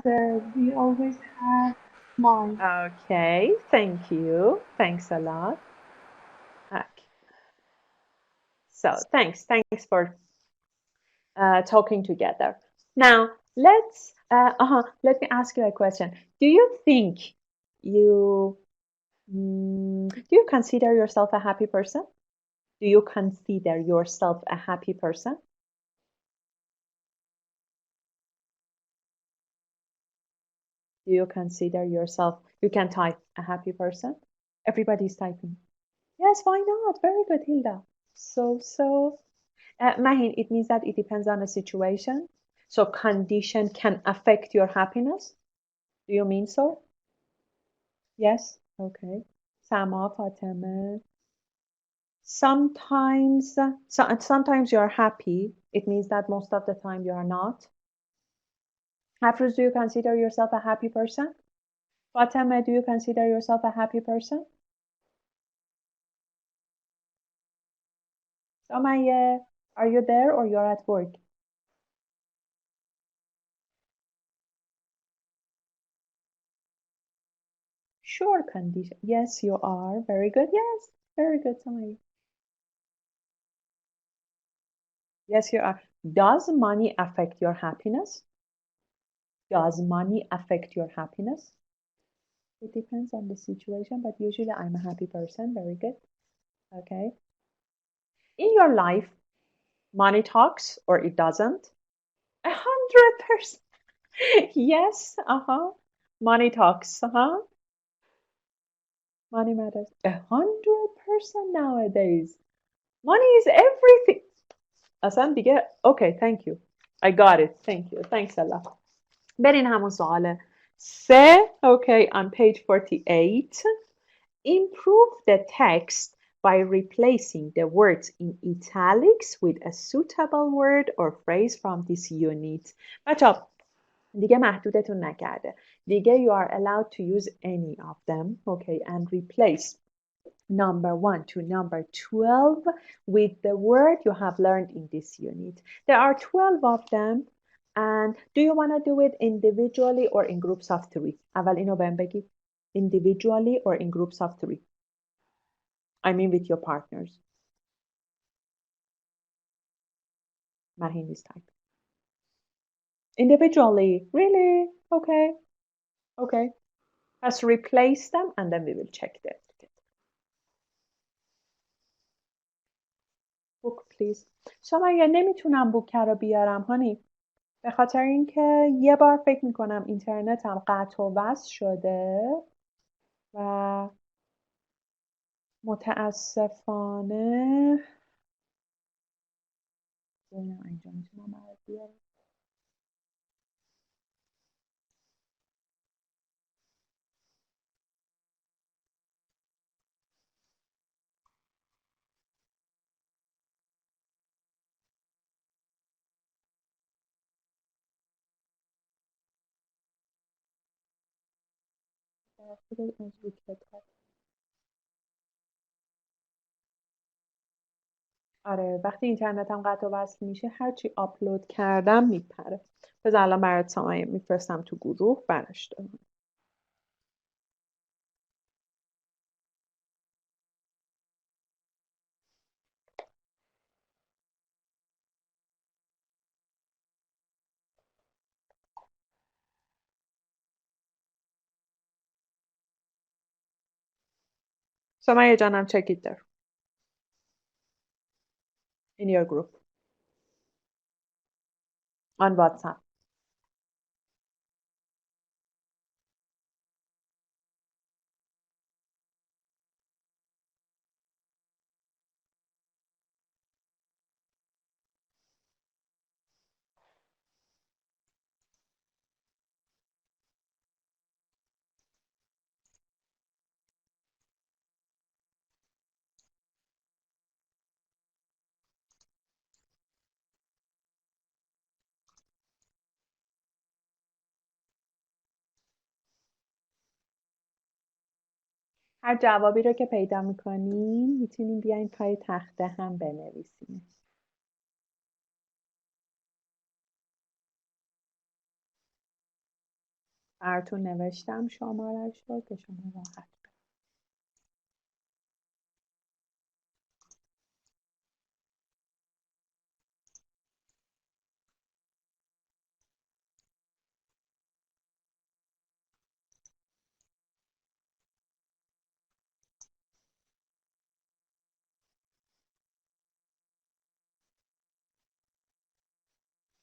S7: We always have mine.
S1: Okay, thank you. Thanks a lot. Okay. So thanks for talking together. Now let me ask you a question. Do you think you do you consider yourself a happy person? Do you consider yourself a happy person? Do you consider yourself, you can type a happy person? Everybody's typing. Yes, why not? Very good, Hilda. Mahin, it means that it depends on the situation. So condition can affect your happiness. Do you mean so? Yes? Okay. Sama, Fatima. Sometimes you're happy. It means that most of the time you are not. Hafruz, do you consider yourself a happy person? Fatima, do you consider yourself a happy person? Somaya, are you there or you're at work? Sure condition. Yes, you are. Very good. Yes, very good, Somaya. Yes, you are. Does money affect your happiness? Does money affect your happiness? It depends on the situation, but usually I'm a happy person. Very good. Okay. In your life, money talks or it doesn't? 100%. Yes. Money talks. Money matters. 100% nowadays. Money is everything. اصلا دیگه okay, thank you. I got it. Thank you. Thanks a lot. برین همون سوال سه. Okay, on page 48. Improve the text by replacing the words in italics with a suitable word or phrase from this unit. بچه دیگه محدودتون نکرده. دیگه you are allowed to use any of them. Okay, and replace number 1 to number 12 with the word you have learned in this unit. There are 12 of them. And do you want to do it individually or in groups of 3? اول اینو بهم بگید. Individually or in groups of 3? I mean with your partners. Marhin is type. Individually. Really? Okay. Okay. Let's replace them and then we will check them. Book please. سمیه نمیتونم بوک رو بیارم هانی. به خاطر اینکه یه بار فکر میکنم اینترنتم قطع و وصل شده و متاسفانه اینجا میتونم برات بیارم. آره وقتی اینترنتم قطع و وصل میشه هرچی آپلود کردم میپره. بذار الان برات سامایه میفرستم تو گروه براش دارم. سامایه جانم check it there in your group on WhatsApp. هر جوابی رو که پیدا میکنین میتونین بیاین پای تخته هم بنویسین. براتون نوشتم شمارش رو که شما راحت.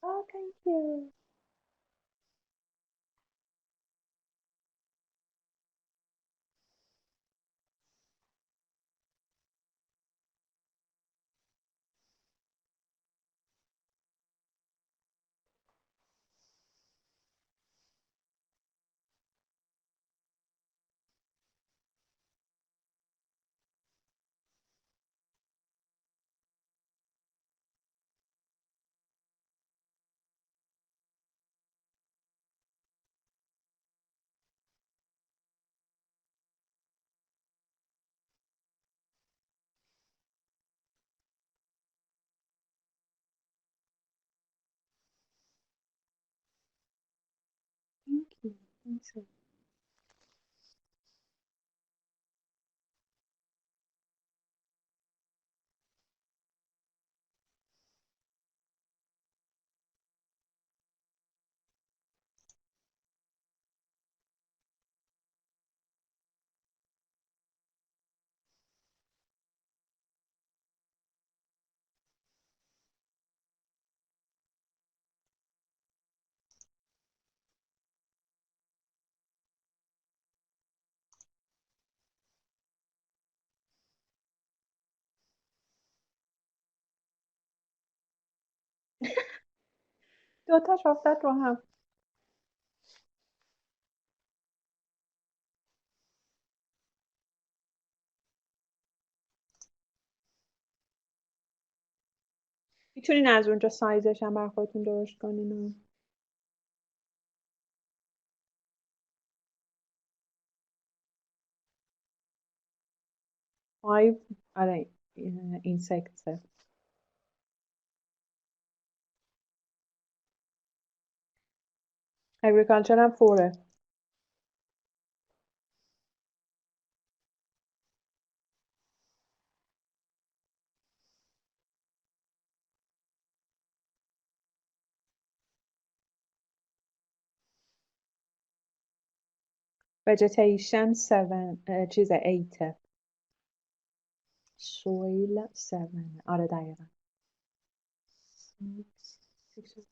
S1: Oh, thank you. Thank you. Thanks. دوتاش افتاد رو هم. میتونین از اونجا سایزش هم بر خودتون درست کنین. 5 آره insects. agriculture هم 4. vegetation 7 چیز 8. soil 7. آره دقیقا. 6.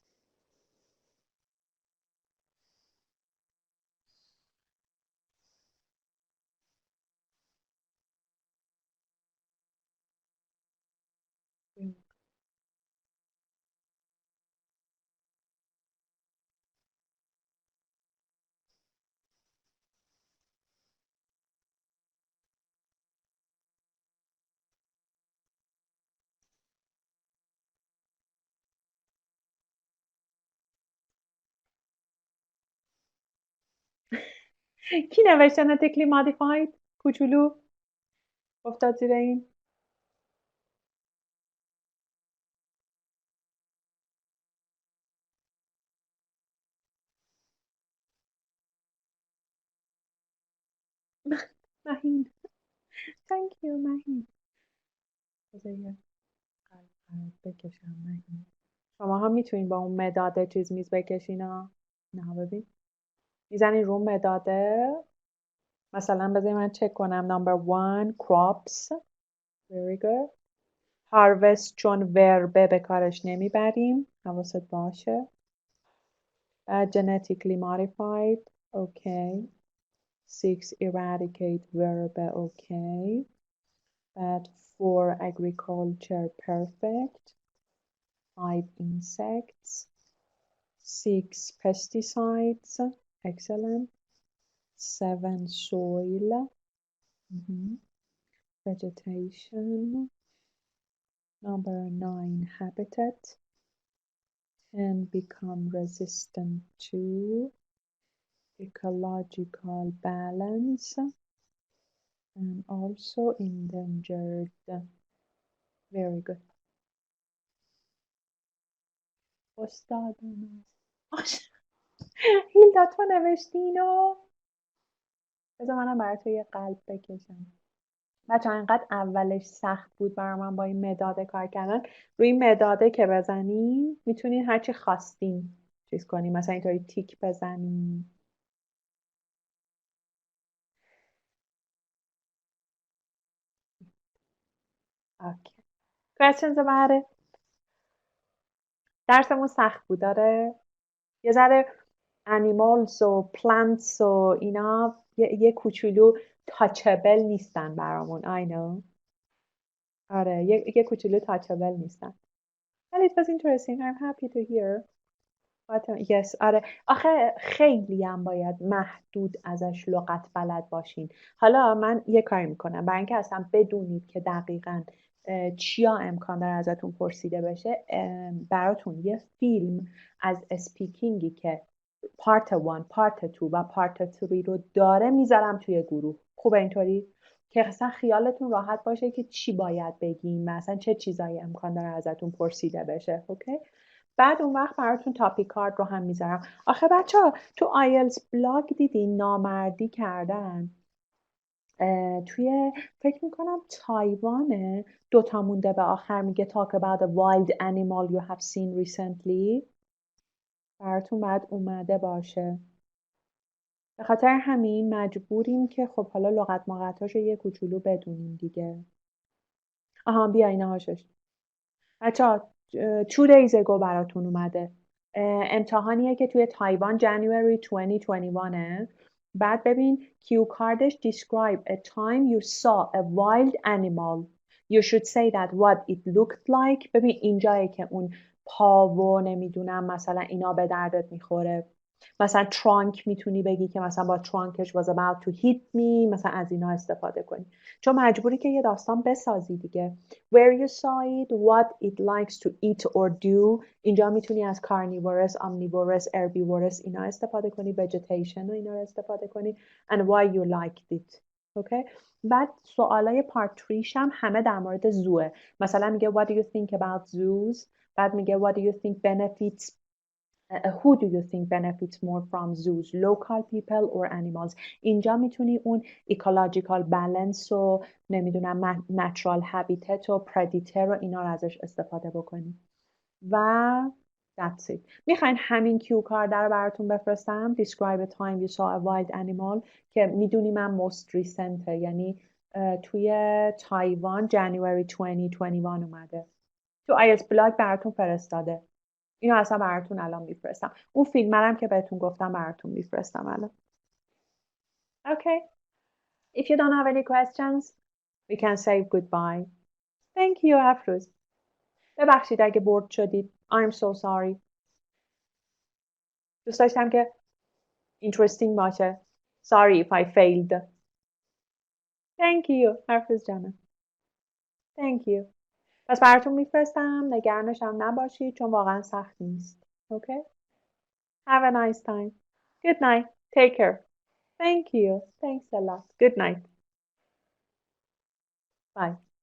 S1: کی نوشته genetically modified؟ کوچولو افتاد زیر این. مهین. thank you مهین. بذار یه قلب بکشم مهین. شما هم میتونین با اون مداد چیز میز بکشین ها. نه ببین میزنین رو مداده. مثلا بذارین من چک کنم. number 1 crops. very good. harvest چون وربه به کارش نمیبریم حواست باشه. genetically modified. okay. 6 eradicate وربه okay. But for agriculture perfect. 5 insects. 6 pesticides. Excellent. 7 soil. Vegetation. Number 9 habitat. 10 become resistant to. Ecological balance. And also endangered. Very good. استادم هیلدا تو نوشتی اینو؟ بذار منم برای تو یه قلب بکشم. بچه انقدر اولش سخت بود برای من با این مداده کار کردن. روی این مداده که بزنین میتونین هرچی خواستین چیز کنین، مثلا اینطوری تیک بزنین. اوکی. questions about it؟ درسمون سخت بود داره؟ یه ذره animals و plants و اینا یه کوچولو touchable نیستن برامون. I know. آره یه کوچولو touchable نیستن. Well, it was interesting. I'm happy to hear. Yes. آره آخه خیلی هم باید محدود ازش لغت بلد باشین. حالا من یه کاری میکنم برای اینکه اصلا بدونید که دقیقاً چیا امکان داره ازتون پرسیده بشه، براتون یه فیلم از اسپیکینگی که پارت 1 پارت 2 و پارت 3 رو داره میذارم توی گروه. خوبه اینطوری که اصلا خیالتون راحت باشه که چی باید بگین، مثلا چه چیزایی امکان داره ازتون پرسیده بشه. اوکی. بعد اون وقت براتون تاپیک کارت رو هم میذارم. آخه بچه ها تو آیلتس بلاگ دیدین نامردی کردن توی فکر میکنم تایوانه، دوتا مونده به آخر میگه talk about a wild animal you have seen recently. براتون باید اومده باشه. به خاطر همین مجبوریم که خب حالا لغت مقطعاشو یه کوچولو بدونیم دیگه. آها بیا اینا هاشش. بچه‌ها 2 days ago براتون اومده. امتحانیه که توی تایوان January 2021. بعد ببین کیو کاردش describe a time you saw a wild animal. You should say that what it looked like. ببین اینجایی که اون پا و نمیدونم مثلا اینا به دردت میخوره. مثلا trunk میتونی بگی که مثلا با trunkش was about to hit me، مثلا از اینا استفاده کنی. چون مجبوری که یه داستان بسازی دیگه. Where you saw it, what it likes to eat or do. اینجا میتونی از carnivorous, omnivorous, herbivorous اینا استفاده کنی. vegetation و اینا رو استفاده کنی. and why you liked it. اوکی. بعد سوالای پارت 3 هم همه در مورد زوه. مثلا میگه what do you think about zoos. بعد میگه what do you think benefits who do you think benefits more from zoos, local people or animals. اینجا میتونی اون ecological balance و نمیدونم natural habitat و predator و اینا رو ازش استفاده بکنی. و that's it. میخواین همین کیو کارد رو براتون بفرستم describe a time you saw a wild animal که میدونی من most recent یعنی توی تایوان January 2021 اومده. تو آیلتس بلاگ براتون فرستاده. اینو اصلا براتون الان میفرستم. اون فیلمرم که بهتون گفتم براتون میفرستم الان. Okay. If you don't have any questions, we can say goodbye. Thank you, افروز. ببخشید اگه بورد شدید. I'm so sorry. دوست داشتم که interesting باشه. Sorry if I failed. Thank you, افروز جانم. Thank you. پس براتون میفرستم. نگرانش هم نباشید چون واقعا سخت نیست. Okay? Have a nice time. Good night. Take care. Thank you. Thanks a lot. Good night. Bye.